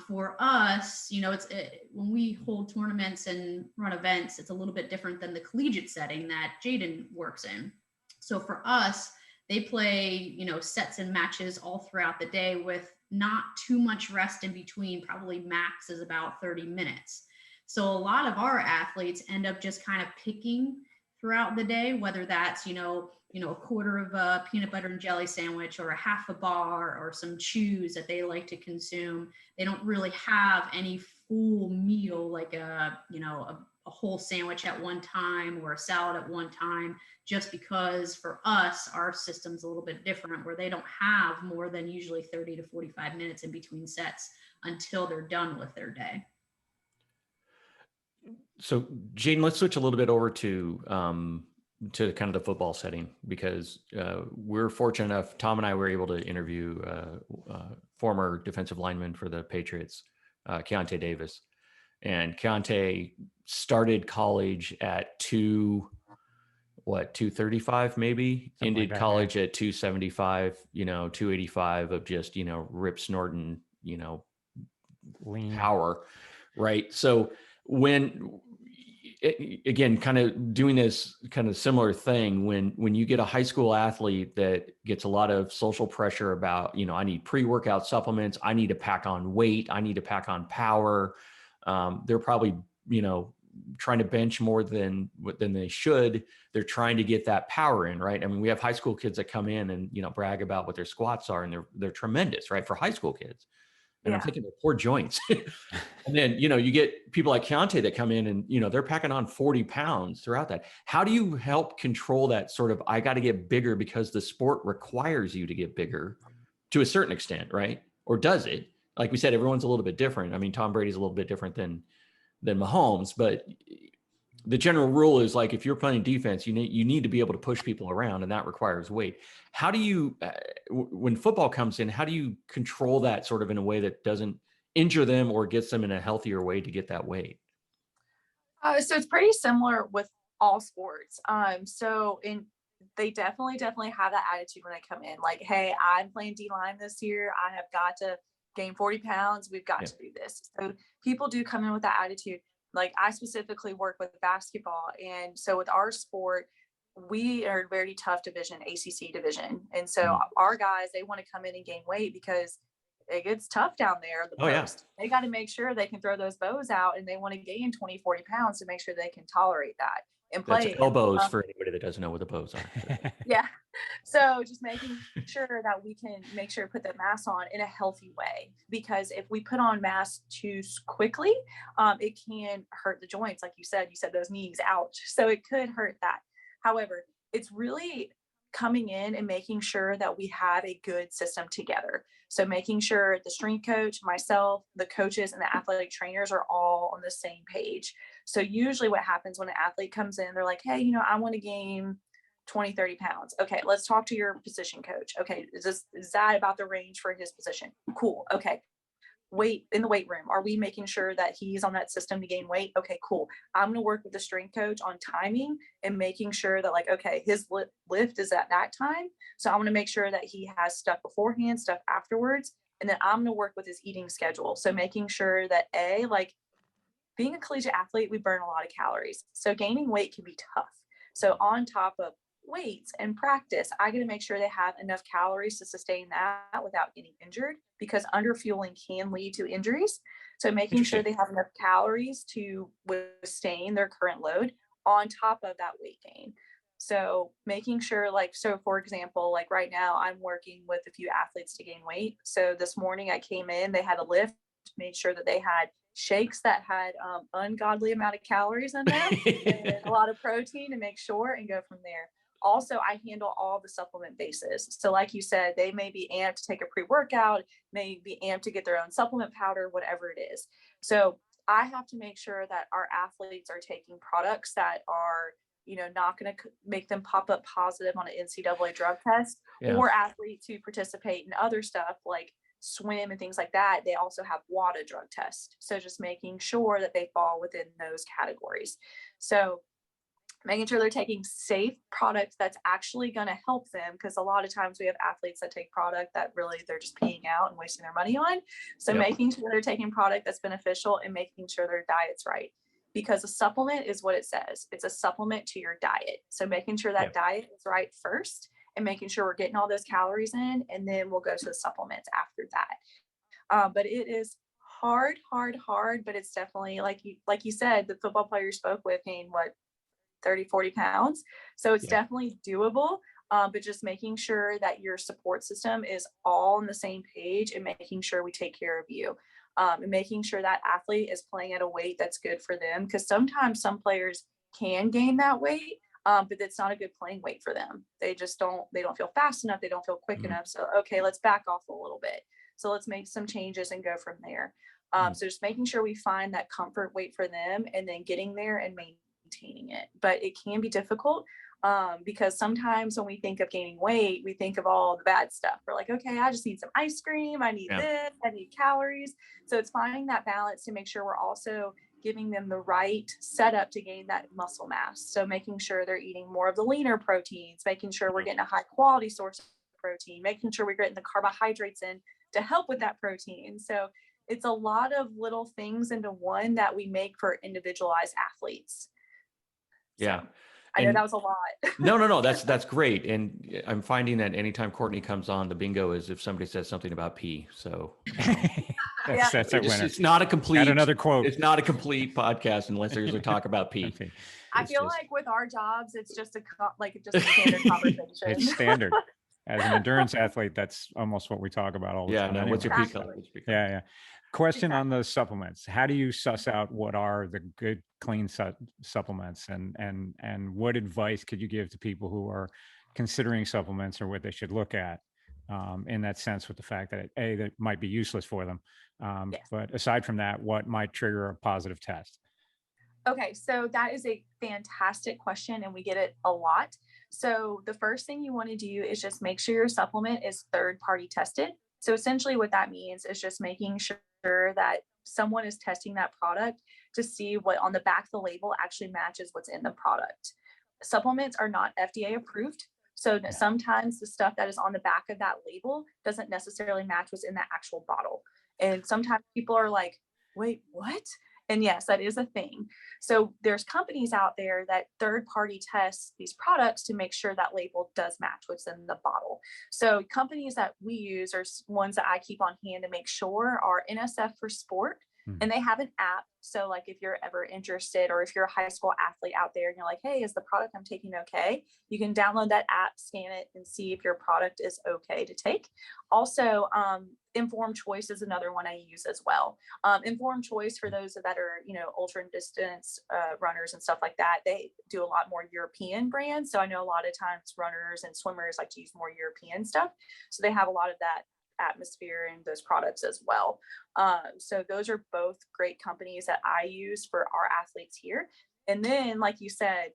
For us, when we hold tournaments and run events, it's a little bit different than the collegiate setting that Jaden works in. So for us, they play, sets and matches all throughout the day with not too much rest in between. Probably max is about 30 minutes. So a lot of our athletes end up just kind of picking throughout the day, whether that's, a quarter of a peanut butter and jelly sandwich or a half a bar or some chews that they like to consume. They don't really have any full meal like a whole sandwich at one time or a salad at one time, just because for us, our system's a little bit different where they don't have more than usually 30 to 45 minutes in between sets until they're done with their day. So Jane, let's switch a little bit over to kind of the football setting, because we're fortunate enough, Tom and I were able to interview former defensive lineman for the Patriots, Keontae Davis. And Keontae started college at 235 maybe, Something ended like that, college at 275, 285 of just, rip snorting, Lean. power. Right. So again, kind of doing this kind of similar thing, when you get a high school athlete that gets a lot of social pressure about, I need pre-workout supplements, I need to pack on weight, I need to pack on power. They're probably, trying to bench more than they should. They're trying to get that power in, right? I mean, we have high school kids that come in and, brag about what their squats are, and they're tremendous, right? For high school kids. And I'm thinking they're poor joints. And then, you get people like Keontae that come in and, they're packing on 40 pounds throughout that. How do you help control that sort of, I got to get bigger because the sport requires you to get bigger to a certain extent, right? Or does it? Like we said, everyone's a little bit different. I mean, Tom Brady's a little bit different than Mahomes, but the general rule is like, if you're playing defense, you need to be able to push people around, and that requires weight. How do you, when football comes in, how do you control that sort of in a way that doesn't injure them or gets them in a healthier way to get that weight? So it's pretty similar with all sports. They definitely have that attitude when they come in. Like, hey, I'm playing D-line this year. I have got to gain 40 pounds. We've got to do this. So people do come in with that attitude. Like, I specifically work with basketball. And so with our sport, we are a very tough division, ACC division. And so our guys, they want to come in and gain weight because it gets tough down there. The post. They got to make sure they can throw those bows out, and they want to gain 20, 40 pounds to make sure they can tolerate that and play. That's elbows for anybody that doesn't know what the bows are. Yeah. So just making sure that we can make sure to put the mass on in a healthy way, because if we put on mass too quickly, it can hurt the joints. Like you said those knees, ouch. So it could hurt that. However, it's really coming in and making sure that we have a good system together. So making sure the strength coach, myself, the coaches, and the athletic trainers are all on the same page. So usually what happens when an athlete comes in, they're like, hey, I want to gain 20, 30 pounds. Okay, let's talk to your position coach. Okay, is that about the range for his position? Cool. Okay. Weight in the weight room. Are we making sure that he's on that system to gain weight? Okay, cool. I'm going to work with the strength coach on timing and making sure that, like, okay, his lift is at that time. So I'm going to make sure that he has stuff beforehand, stuff afterwards. And then I'm going to work with his eating schedule. So making sure that being a collegiate athlete, we burn a lot of calories. So gaining weight can be tough. So on top of weights and practice, I got to make sure they have enough calories to sustain that without getting injured, because underfueling can lead to injuries. So making sure they have enough calories to withstand their current load on top of that weight gain. So making sure, for example, like right now I'm working with a few athletes to gain weight. So this morning I came in, they had a lift, made sure that they had shakes that had ungodly amount of calories in them and a lot of protein to make sure, and go from there. Also, I handle all the supplement bases. So like you said, they may be amped to take a pre-workout, may be amped to get their own supplement powder, whatever it is. So I have to make sure that our athletes are taking products that are, not going to make them pop up positive on an NCAA drug test, or athletes who participate in other stuff like swim and things like that. They also have WADA drug tests. So just making sure that they fall within those categories. So making sure they're taking safe product that's actually going to help them, because a lot of times we have athletes that take product that really they're just peeing out and wasting their money on. So making sure they're taking product that's beneficial and making sure their diet's right, because a supplement is what it says. It's a supplement to your diet. So making sure that diet is right first and making sure we're getting all those calories in, and then we'll go to the supplements after that. But it is hard, but it's definitely like you said, the football player you spoke with gained what, 30, 40 pounds. So it's definitely doable. But just making sure that your support system is all on the same page and making sure we take care of you. And making sure that athlete is playing at a weight that's good for them. Because sometimes some players can gain that weight, but it's not a good playing weight for them. They don't feel fast enough. They don't feel quick enough. So, okay, let's back off a little bit. So let's make some changes and go from there. So just making sure we find that comfort weight for them and then getting there and maintaining it. But it can be difficult because sometimes when we think of gaining weight, we think of all the bad stuff. We're like, okay, I just need some ice cream. I need this, I need calories. So it's finding that balance to make sure we're also giving them the right setup to gain that muscle mass. So making sure they're eating more of the leaner proteins, making sure we're getting a high quality source of protein, making sure we're getting the carbohydrates in to help with that protein. So it's a lot of little things into one that we make for individualized athletes. Yeah. So, I know that was a lot. No, that's great. And I'm finding that anytime Kortney comes on, the bingo is if somebody says something about pee. So that's a winner. It's not a complete, add another quote. It's not a complete podcast unless there's a talk about pee. I feel like with our jobs, it's just a standard conversation. It's standard. As an endurance athlete, that's almost what we talk about all the time. Yeah, what's your pee color? Yeah. Question on the supplements. How do you suss out what are the good, clean supplements, and what advice could you give to people who are considering supplements or what they should look at in that sense, with the fact that that might be useless for them. But aside from that, what might trigger a positive test? Okay, so that is a fantastic question, and we get it a lot. So the first thing you want to do is just make sure your supplement is third-party tested. So essentially what that means is just making sure that someone is testing that product to see what on the back of the label actually matches what's in the product. Supplements are not FDA approved. So sometimes the stuff that is on the back of that label doesn't necessarily match what's in that actual bottle. And sometimes people are like, wait, what? And yes, that is a thing. So there's companies out there that third party test these products to make sure that label does match what's in the bottle. So companies that we use are ones that I keep on hand to make sure are NSF for sport. And they have an app. So like if you're ever interested, or if you're a high school athlete out there and you're like, hey, is the product I'm taking okay? You can download that app, scan it, and see if your product is okay to take. Also, Informed Choice is another one I use as well. Informed Choice, for those that are, ultra distance runners and stuff like that, they do a lot more European brands. So I know a lot of times runners and swimmers like to use more European stuff. So they have a lot of that atmosphere and those products as well. So those are both great companies that I use for our athletes here. And then, like you said,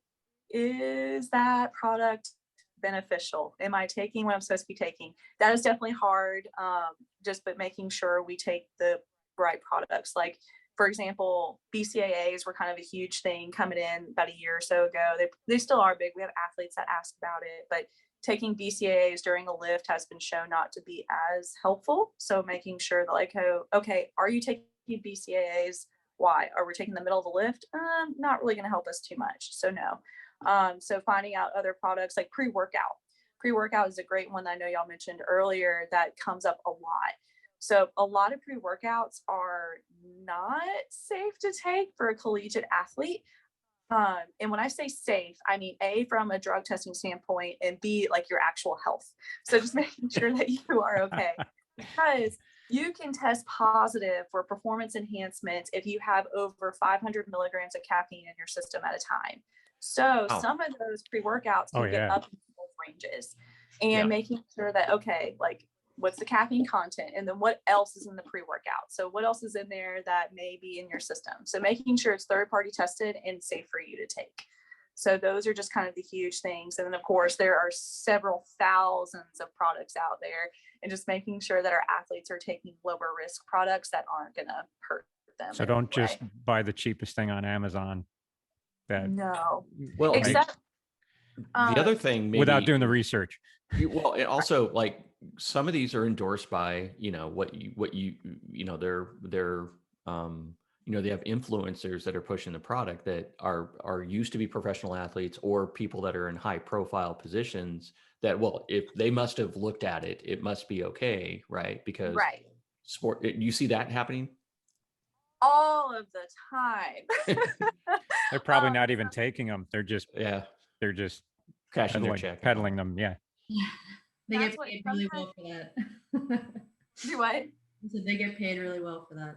is that product beneficial? Am I taking what I'm supposed to be taking? That is definitely hard. But making sure we take the right products. Like, for example, BCAAs were kind of a huge thing coming in about a year or so ago. They still are big. We have athletes that ask about it, but taking BCAAs during a lift has been shown not to be as helpful. So making sure that okay, are you taking BCAAs? Why? Are we taking the middle of the lift? Not really going to help us too much. So no. So finding out other products like pre-workout. Pre-workout is a great one that I know y'all mentioned earlier that comes up a lot. So a lot of pre-workouts are not safe to take for a collegiate athlete. And when I say safe, I mean A, from a drug testing standpoint, and B, like your actual health. So just making sure that you are okay, because you can test positive for performance enhancement if you have over 500 milligrams of caffeine in your system at a time. So some of those pre-workouts can get up in those ranges, and making sure that, okay, like what's the caffeine content, and then what else is in the pre-workout? So what else is in there that may be in your system? So making sure it's third-party tested and safe for you to take. So those are just kind of the huge things. And then of course there are several thousands of products out there, and just making sure that our athletes are taking lower risk products that aren't going to hurt them. So don't just buy the cheapest thing on Amazon. that No, Well, except the other thing, maybe, without doing the research. well, and also like some of these are endorsed by, they're, they have influencers that are pushing the product that are used to be professional athletes or people that are in high profile positions that, well, if they must have looked at it, it must be okay, right? Because right, you see that happening all of the time. They're probably not even taking them. They're just yeah, cashing their check. peddling them. Yeah. They That's get what paid really well for that. Do what? So they get paid really well for that.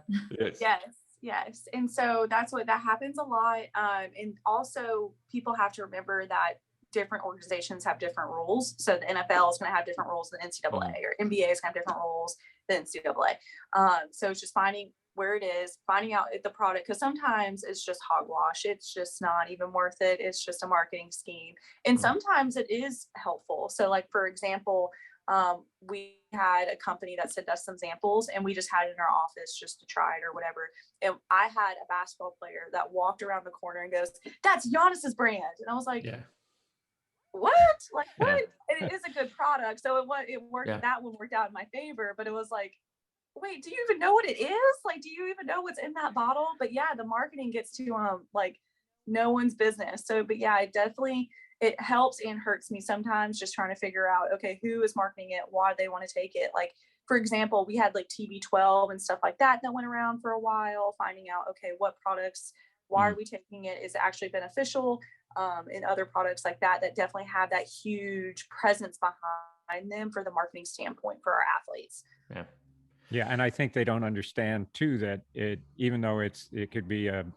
Yes. And so that happens a lot. And also people have to remember that different organizations have different rules. So the NFL is going to have different rules than NCAA, or NBA is going to have different rules than NCAA. So it's just finding where it is, finding out the product, because sometimes it's just hogwash. It's just not even worth it. It's just a marketing scheme. And sometimes it is helpful. So like, for example, we had a company that sent us some samples and we just had it in our office just to try it or whatever. And I had a basketball player that walked around the corner and goes, "That's Giannis's brand." And I was like, what? Like, what? Yeah. And it is a good product. So it worked. Yeah. That one worked out in my favor, but it was like, wait, do you even know what it is? Like, do you even know what's in that bottle? But yeah, the marketing gets to like no one's business. So, but yeah, it helps and hurts me sometimes just trying to figure out, okay, who is marketing it? Why do they want to take it? Like, for example, we had like TB12 and stuff like that went around for a while, finding out, okay, what products, why are we taking it? Is it actually beneficial? And other products like that definitely have that huge presence behind them for the marketing standpoint for our athletes. Yeah. Yeah. And I think they don't understand too, that even though it could be an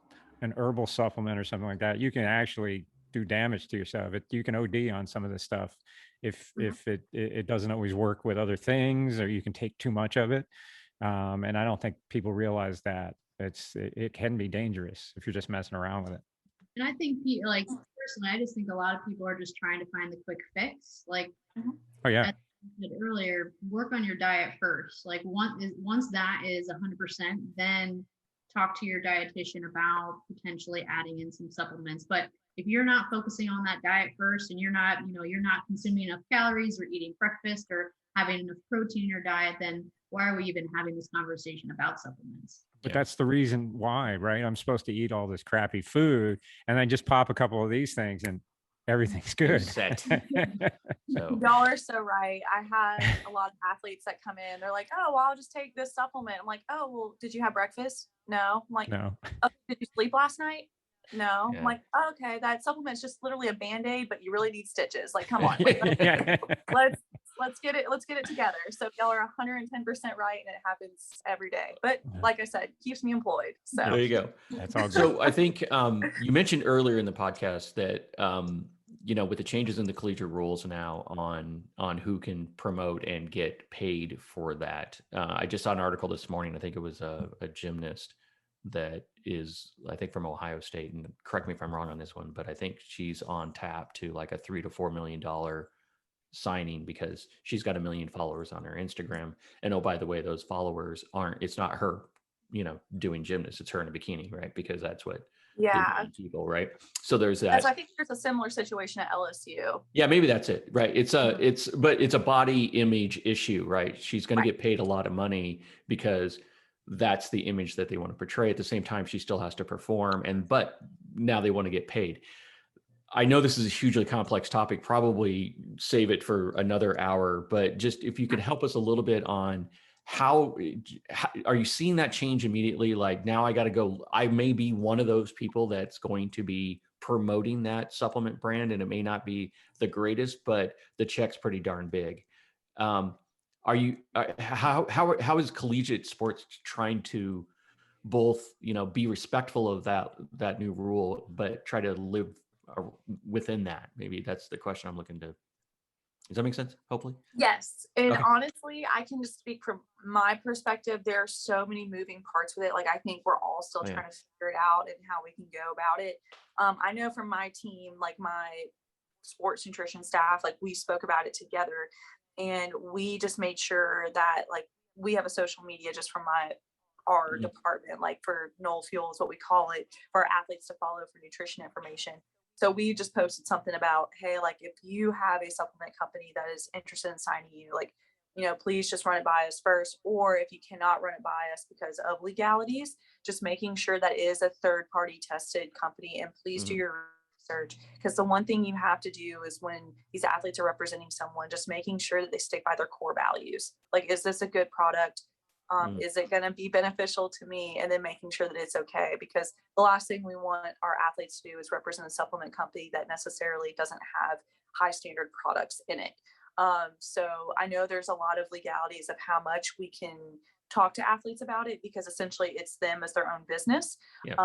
herbal supplement or something like that, you can actually do damage to yourself. You can OD on some of this stuff if it doesn't always work with other things, or you can take too much of it. And I don't think people realize that it can be dangerous if you're just messing around with it. And I think, like, personally, I just think a lot of people are just trying to find the quick fix. Like, Oh yeah. as I said earlier, work on your diet first. Like, once that is 100%, then talk to your dietitian about potentially adding in some supplements. But if you're not focusing on that diet first, and you're not consuming enough calories or eating breakfast or having enough protein in your diet, then why are we even having this conversation about supplements? But that's the reason why, right? I'm supposed to eat all this crappy food and then just pop a couple of these things and everything's good. Set. So y'all are so right. I have a lot of athletes that come in. They're like, "Oh, well, I'll just take this supplement." I'm like, "Oh, well, did you have breakfast?" No. I'm like, No. "Oh, did you sleep last night?" No. Yeah. I'm like, oh, "Okay, that supplement's just literally a Band-Aid, but you really need stitches. Like, come on, like, let's get it together." So y'all are 110% right, and it happens every day. But like I said, keeps me employed. So there you go. That's all good. So I think you mentioned earlier in the podcast that with the changes in the collegiate rules now on who can promote and get paid for that. I just saw an article this morning. I think it was a gymnast that is, I think, from Ohio State, and correct me if I'm wrong on this one, but I think she's on tap to like a $3 to $4 million signing because she's got 1 million followers on her Instagram. And oh, by the way, those followers it's not her, doing gymnasts, it's her in a bikini, right? Because that's what people, right? So there's that. So I think there's a similar situation at LSU. Yeah, maybe that's it, right? It's a body image issue, right? She's going to get paid a lot of money because that's the image that they want to portray. At the same time, she still has to perform, but now they want to get paid. I know this is a hugely complex topic, probably save it for another hour, but just if you could help us a little bit on how are you seeing that change immediately? Like, now I got to go, I may be one of those people that's going to be promoting that supplement brand, and it may not be the greatest, but the check's pretty darn big. How is collegiate sports trying to both, be respectful of that new rule, but try to live within that? Maybe that's the question I'm looking to. Does that make sense? Hopefully. Yes. And honestly, I can just speak from my perspective. There are so many moving parts with it. Like, I think we're all still trying to figure it out and how we can go about it. I know from my team, like my sports nutrition staff, like we spoke about it together, and we just made sure that, like, we have a social media just from my our department, like for Knoll Fuel is what we call it, for our athletes to follow for nutrition information. So we just posted something about, hey, like if you have a supplement company that is interested in signing you, like, please just run it by us first. Or if you cannot run it by us because of legalities, just making sure that it is a third party tested company, and please do your research. Because the one thing you have to do is when these athletes are representing someone, just making sure that they stick by their core values. Like, is this a good product? Is it going to be beneficial to me? And then making sure that it's okay, because the last thing we want our athletes to do is represent a supplement company that necessarily doesn't have high standard products in it. So I know there's a lot of legalities of how much we can talk to athletes about it, because essentially it's them as their own business. Yep.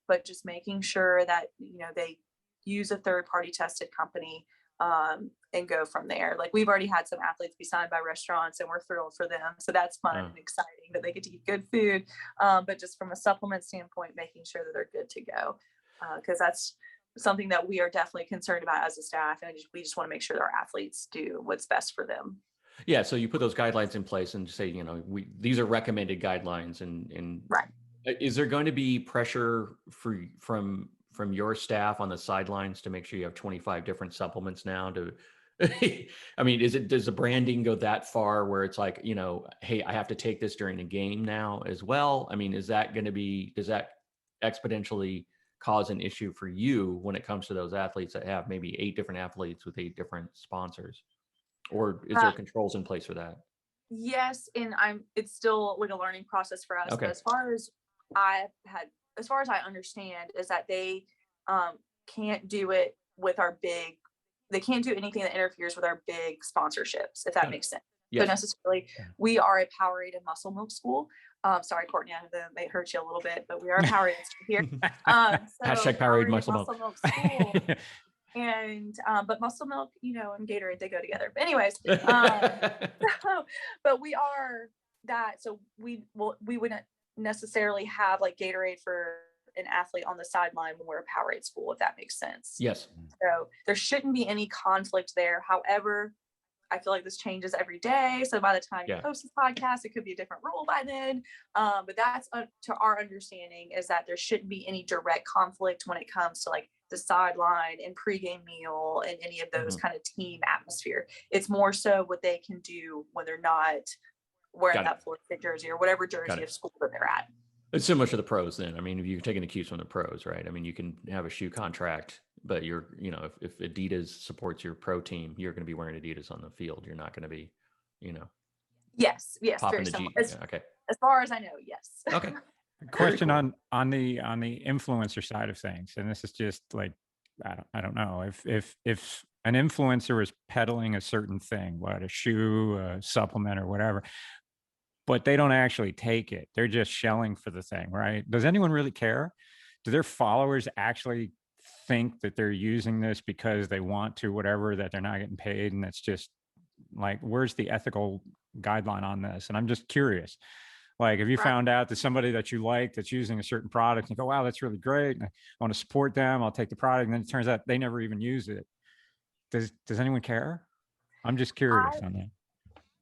But just making sure that, they use a third party tested company, and go from there. Like, we've already had some athletes be signed by restaurants, and we're thrilled for them. So that's fun and exciting that they get to eat good food. But just from a supplement standpoint, making sure that they're good to go. Because that's something that we are definitely concerned about as a staff. And we just want to make sure that our athletes do what's best for them. Yeah. So you put those guidelines in place and say, these are recommended guidelines, and right. Is there going to be pressure from your staff on the sidelines to make sure you have 25 different supplements now to, I mean, does the branding go that far where it's like, hey, I have to take this during a game now as well? I mean, does that exponentially cause an issue for you when it comes to those athletes that have maybe 8 different athletes with 8 different sponsors? Or is there controls in place for that? Yes. And it's still like a learning process for us. Okay. But as far as I understand, is that they can't do it with they can't do anything that interferes with our big sponsorships, if that makes sense. Yes. So necessarily, we are a Powerade and Muscle Milk school. Sorry, Kortney, I know that may hurt you a little bit, but we are a Powerade here. Hashtag Powerade Muscle Milk school. And but Muscle Milk, and Gatorade, they go together. But anyways, but we are that. So we wouldn't necessarily have like Gatorade for an athlete on the sideline when we're a Powerade school, if that makes sense. Yes. So there shouldn't be any conflict there. However, I feel like this changes every day. So by the time you post this podcast, it could be a different rule by then. But that's to our understanding, is that there shouldn't be any direct conflict when it comes to like the sideline and pregame meal and any of those kind of team atmosphere. It's more so what they can do when they're not wearing that Florida State jersey or whatever jersey of school that they're at. It's similar to the pros then. I mean, if you're taking the cues from the pros, right? I mean, you can have a shoe contract, but if Adidas supports your pro team, you're going to be wearing Adidas on the field. You're not going to be, Yes. Popping the G. Okay. As far as I know, yes. Okay. Question on the influencer side of things, and this is just like, I don't know if an influencer is peddling a certain thing, a shoe, a supplement, or whatever, but they don't actually take it. They're just shelling for the thing, right? Does anyone really care? Do their followers actually think that they're using this because they want to, whatever, that they're not getting paid? And that's just like, where's the ethical guideline on this? And I'm just curious. Like, if you found out that somebody that you like that's using a certain product, and you go, wow, that's really great, and I want to support them, I'll take the product, and then it turns out they never even use it. Does anyone care? I'm just curious on that.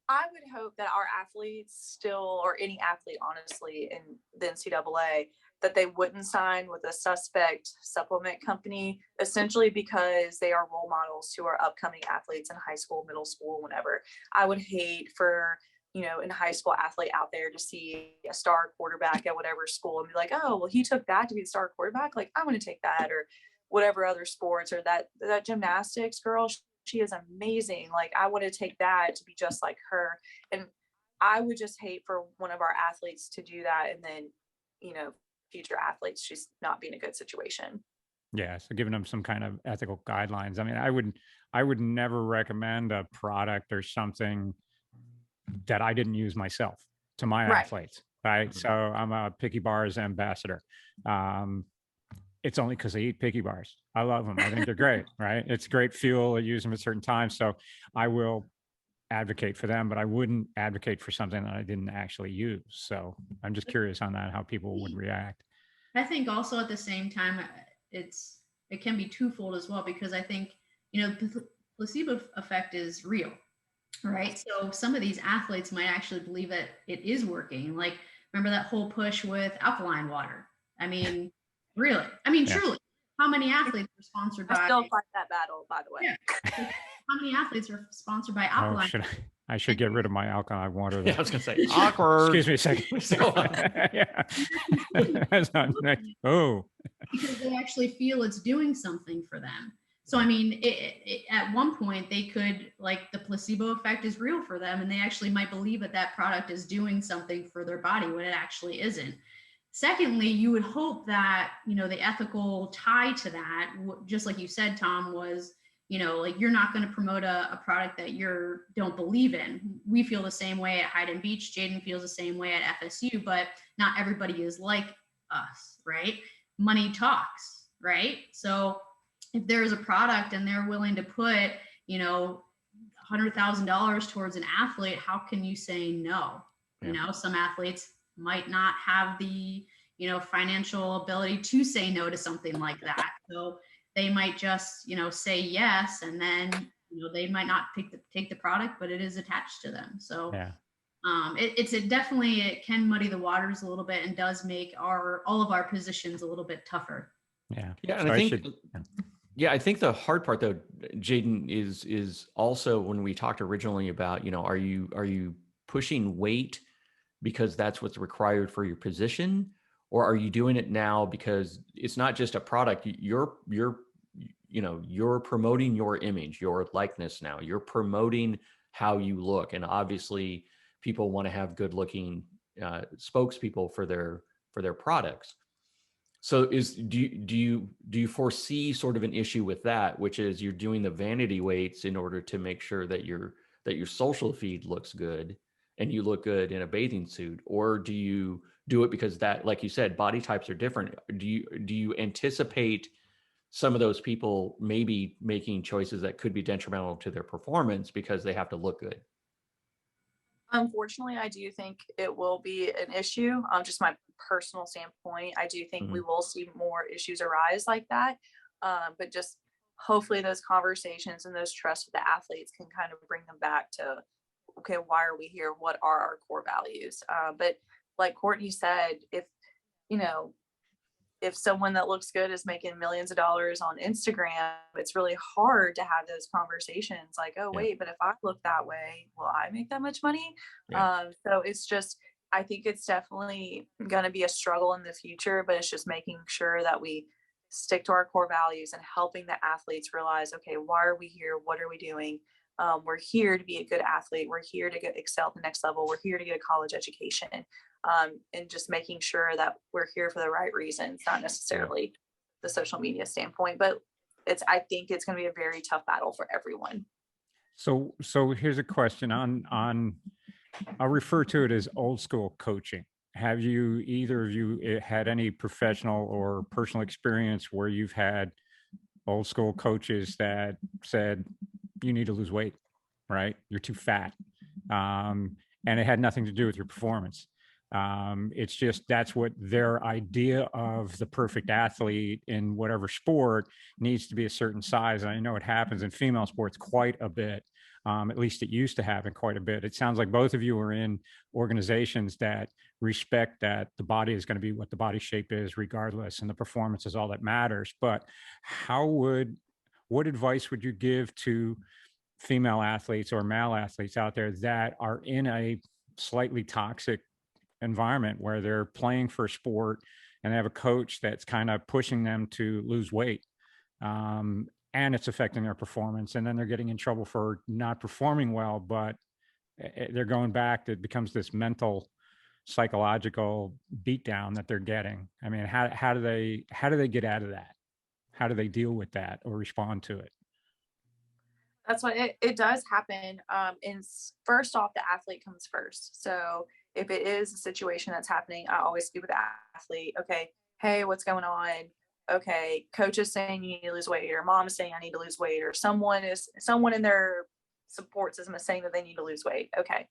I would hope that our athletes still, or any athlete, honestly, in the NCAA, that they wouldn't sign with a suspect supplement company, essentially because they are role models to our upcoming athletes in high school, middle school, whenever. I would hate for, in high school athlete out there to see a star quarterback at whatever school and be like, oh, well, he took that to be the star quarterback. Like, I'm going to take that, or whatever other sports, or that gymnastics girl, she is amazing. Like, I want to take that to be just like her. And I would just hate for one of our athletes to do that, and then, future athletes just not be in a good situation. Yeah. So giving them some kind of ethical guidelines. I mean, I would never recommend a product or something that I didn't use myself to my athletes. Right. Mm-hmm. So I'm a Picky Bars ambassador. It's only because I eat Picky Bars. I love them. I think they're great. Right. It's great fuel. I use them at certain times. So I will advocate for them, but I wouldn't advocate for something that I didn't actually use. So I'm just curious on that, how people would react. I think also at the same time, it can be twofold as well, because I think, the placebo effect is real, right? So some of these athletes might actually believe that it is working. Like Remember that whole push with alkaline water? I mean, really? I mean, Yeah. truly, how many athletes are sponsored by? I still fight that battle, by the way. Yeah. How many athletes are sponsored by Oh, alkaline? I should get rid of my alkaline water. Yeah, I was gonna say awkward. Excuse me a second. So, Yeah. That's not next. Oh, Because they actually feel it's doing something for them. So, I mean, at one point they could, like, the placebo effect is real for them, and they actually might believe that that product is doing something for their body when it actually isn't. Secondly, you would hope that, you know, the ethical tie to that, just like you said, Tom, was, you know, like, you're not going to promote a product that you don't believe in. We feel the same way at Hyden Beach. Jaden feels the same way at FSU, but not everybody is like us, right? Money talks, right? So if there's a product and they're willing to put, you know, $100,000 towards an athlete, how can you say no? Yeah. You know, some athletes might not have the, you know, financial ability to say no to something like that. So they might just, you know, say yes, and then, you know, they might not take the product, but it is attached to them. So yeah. it can muddy the waters a little bit and does make all of our positions a little bit tougher. Yeah. Yeah, and So I think, I think the hard part though, Jaden, is also when we talked originally about, you know, are you pushing weight because that's what's required for your position, or are you doing it now because it's not just a product? You're promoting your image, your likeness now. You're promoting how you look, and obviously people want to have good looking spokespeople for their products. So do you foresee sort of an issue with that, which is you're doing the vanity weights in order to make sure that your social feed looks good and you look good in a bathing suit? Or do you do it because that, like you said, body types are different? Do you anticipate some of those people maybe making choices that could be detrimental to their performance because they have to look good? Unfortunately, I do think it will be an issue. Just my personal standpoint, I do think we will see more issues arise like that. But just hopefully those conversations and those trusts with the athletes can kind of bring them back to, okay, why are we here? What are our core values? But like Kortney said, if someone that looks good is making millions of dollars on Instagram, it's really hard to have those conversations like, oh, wait, but if I look that way, will I make that much money? Yeah. So it's just, I think it's definitely going to be a struggle in the future, but it's just making sure that we stick to our core values and helping the athletes realize, okay, why are we here? What are we doing? We're here to be a good athlete. We're here to excel at the next level. We're here to get a college education. And just making sure that we're here for the right reasons, not necessarily the social media standpoint, but I think it's going to be a very tough battle for everyone. So here's a question on I'll refer to it as old school coaching. Have you, either of you, had any professional or personal experience where you've had old school coaches that said, you need to lose weight, right? You're too fat. And it had nothing to do with your performance. It's just, that's what their idea of the perfect athlete in whatever sport needs to be, a certain size. And I know it happens in female sports quite a bit. At least it used to happen quite a bit. It sounds like both of you are in organizations that respect that the body is going to be what the body shape is regardless, and the performance is all that matters. But what advice would you give to female athletes or male athletes out there that are in a slightly toxic environment where they're playing for a sport and they have a coach that's kind of pushing them to lose weight, and it's affecting their performance, and then they're getting in trouble for not performing well, but they're going back? It becomes this mental, psychological beatdown that they're getting. I mean, how do they get out of that? How do they deal with that or respond to it? That's what it does happen. And first off, the athlete comes first. So if it is a situation that's happening, I always speak with the athlete. Okay, hey, what's going on? Okay, coach is saying you need to lose weight, or mom is saying I need to lose weight, or someone in their support system is saying that they need to lose weight. Okay,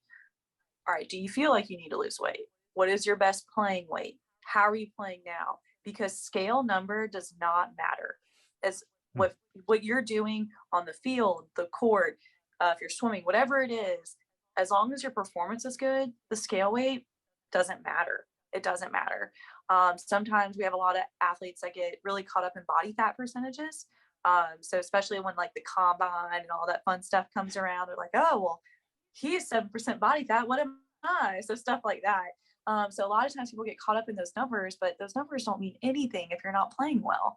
all right, do you feel like you need to lose weight? What is your best playing weight? How are you playing now? Because scale number does not matter. As what you're doing on the field, the court, if you're swimming, whatever it is, as long as your performance is good, the scale weight doesn't matter. it doesn't matter. Sometimes we have a lot of athletes that get really caught up in body fat percentages. So especially when like the combine and all that fun stuff comes around, they're like, oh, well, he's 7% body fat. What am I? So stuff like that. So a lot of times people get caught up in those numbers, but those numbers don't mean anything if you're not playing well.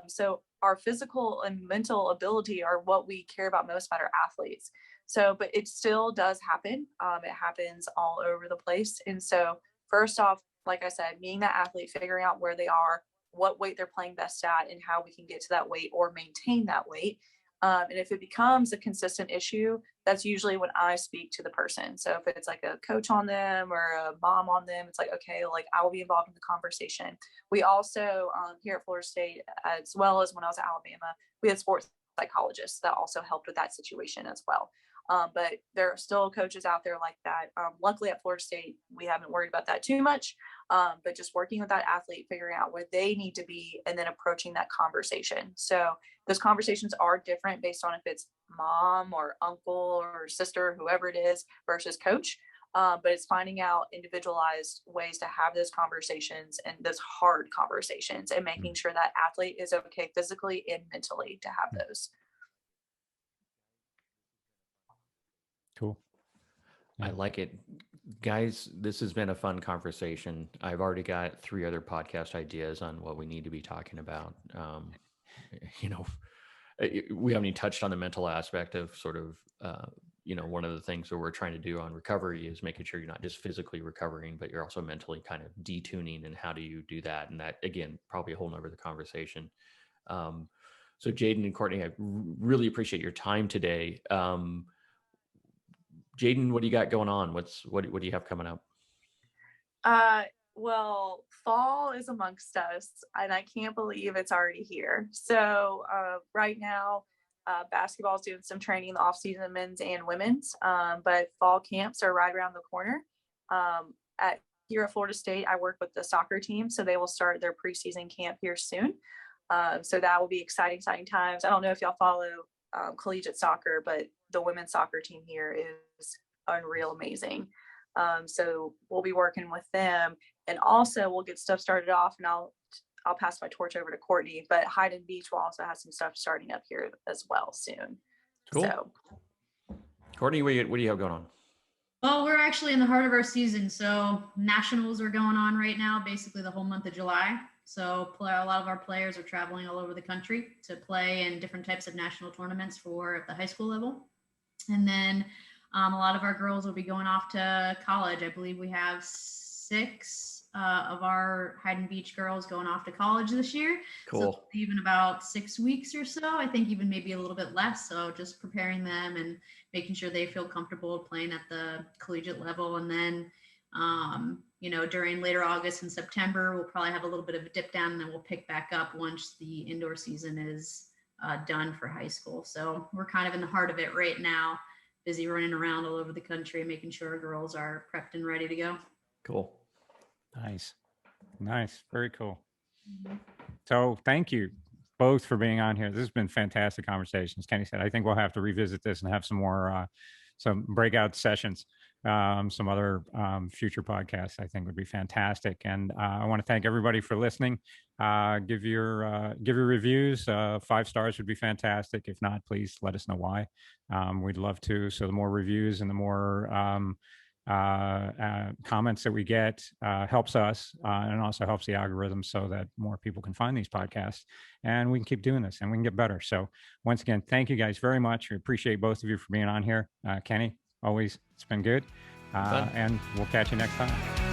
So our physical and mental ability are what we care about most about our athletes. So, but it still does happen. It happens all over the place. And so first off, like I said, meeting that athlete, figuring out where they are, what weight they're playing best at, and how we can get to that weight or maintain that weight. And if it becomes a consistent issue, that's usually when I speak to the person. So if it's like a coach on them or a mom on them, it's like, okay, like I will be involved in the conversation. We also, here at Florida State, as well as when I was at Alabama, we had sports psychologists that also helped with that situation as well. But there are still coaches out there like that. Luckily at Florida State, we haven't worried about that too much, but just working with that athlete, figuring out where they need to be, and then approaching that conversation. So those conversations are different based on if it's mom or uncle or sister, whoever it is, versus coach. But it's finding out individualized ways to have those conversations and those hard conversations, and making sure that athlete is okay physically and mentally to have those. Cool. I like it. Guys, this has been a fun conversation. I've already got 3 other podcast ideas on what we need to be talking about. We haven't even touched on the mental aspect of sort of, one of the things that we're trying to do on recovery is making sure you're not just physically recovering, but you're also mentally kind of detuning, and how do you do that? And that, again, probably a whole nother conversation. So Jaden and Kortney, I really appreciate your time today. Jaden, what do you got going on? What do you have coming up? Well, fall is amongst us, and I can't believe it's already here. So right now, basketball is doing some training in the off season, men's and women's, but fall camps are right around the corner. Here at Florida State, I work with the soccer team, so they will start their preseason camp here soon. So that will be exciting times. I don't know if y'all follow collegiate soccer, but the women's soccer team here is unreal amazing. So we'll be working with them, and also we'll get stuff started off, and I'll pass my torch over to Kortney, but Hyden Beach will also have some stuff starting up here as well soon. Cool. So Kortney, what do you have going on? Well, we're actually in the heart of our season. So nationals are going on right now, basically the whole month of July. So a lot of our players are traveling all over the country to play in different types of national tournaments for the high school level. And then a lot of our girls will be going off to college. I believe we have 6 of our Hyden Beach girls going off to college this year. Cool. So even about 6 weeks or so, I think even maybe a little bit less. So just preparing them and making sure they feel comfortable playing at the collegiate level. And then, during later August and September, we'll probably have a little bit of a dip down, and then we'll pick back up once the indoor season is done for high school. So we're kind of in the heart of it right now, busy running around all over the country, making sure our girls are prepped and ready to go. Cool. Nice. Very cool. So thank you both for being on here. This has been fantastic conversations. Kenny said, I think we'll have to revisit this and have some more, some breakout sessions, some other future podcasts I think would be fantastic. And I want to thank everybody for listening. Give your reviews. 5 stars would be fantastic. If not, please let us know why. We'd love to. So the more reviews and the more comments that we get helps us, and also helps the algorithm so that more people can find these podcasts, and we can keep doing this and we can get better. So once again, thank you guys very much. We appreciate both of you for being on here. Kenny, always, it's been good. And we'll catch you next time.